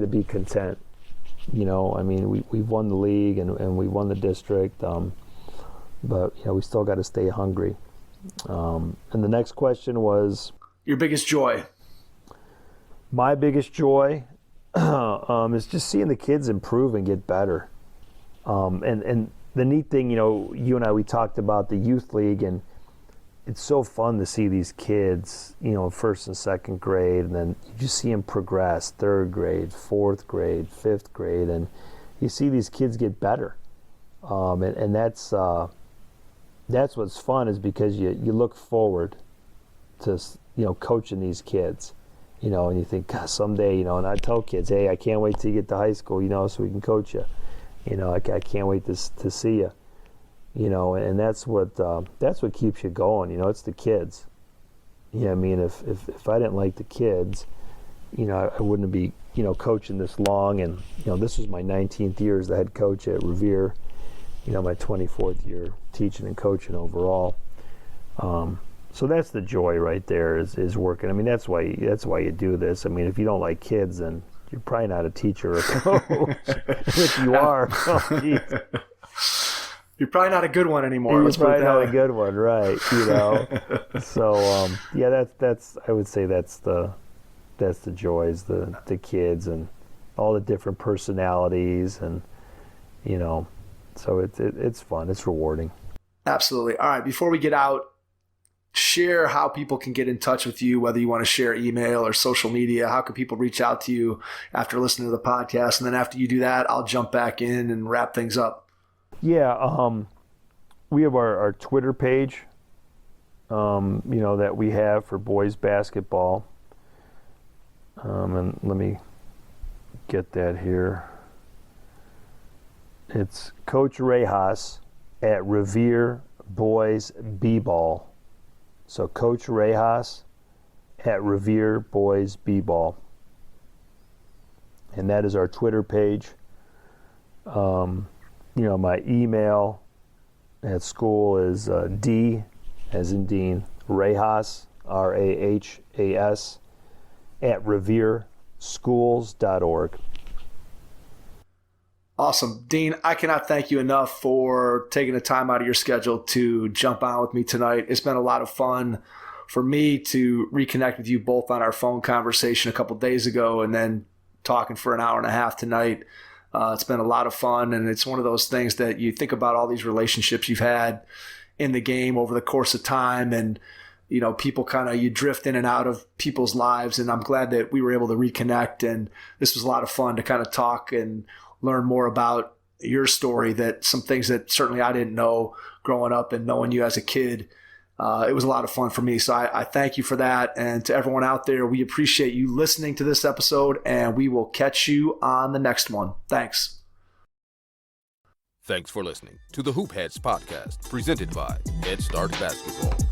be content. We've won the league and we won the district, but we still got to stay hungry. And the next question was your biggest joy. My biggest joy is just seeing the kids improve and get better. And the neat thing, you and I, we talked about the youth league, and it's so fun to see these kids, in first and second grade, and then you just see them progress, 3rd grade, 4th grade, 5th grade, and you see these kids get better. And that's what's fun, is because you look forward to, coaching these kids. And you think, God, someday, and I tell kids, hey, I can't wait till you get to high school, so we can coach you. I can't wait to see you. And that's what keeps you going. It's the kids. If I didn't like the kids, I wouldn't be, coaching this long. And, this was my 19th year as the head coach at Revere, my 24th year teaching and coaching overall. So that's the joy right there, is working. That's why you do this. If you don't like kids, then you're probably not a teacher or a coach. If you are, oh, geez. You're probably not a good one anymore. You're probably not a good one, right? So that's I would say that's the that's the joys, the kids and all the different personalities, and so it's fun, it's rewarding. Absolutely. All right, before we get out, share how people can get in touch with you, whether you want to share email or social media. How can people reach out to you after listening to the podcast? And then after you do that, I'll jump back in and wrap things up. Yeah, we have our Twitter page, that we have for boys basketball. And let me get that here. It's Coach Rahas at Revere Boys B-Ball. So Coach Rahas at Revere Boys B-Ball. And that is our Twitter page. My email at school is D, as in Dean, Rahas, R-A-H-A-S, at revereschools.org. Awesome. Dean, I cannot thank you enough for taking the time out of your schedule to jump on with me tonight. It's been a lot of fun for me to reconnect with you both on our phone conversation a couple days ago and then talking for an hour and a half tonight. It's been a lot of fun, and it's one of those things that you think about all these relationships you've had in the game over the course of time, and people you drift in and out of people's lives, and I'm glad that we were able to reconnect, and this was a lot of fun to kind of talk and learn more about your story, that some things that certainly I didn't know growing up and knowing you as a kid. It was a lot of fun for me. So I thank you for that. And to everyone out there, we appreciate you listening to this episode, and we will catch you on the next one. Thanks. Thanks for listening to the Hoop Heads podcast, presented by Head Start Basketball.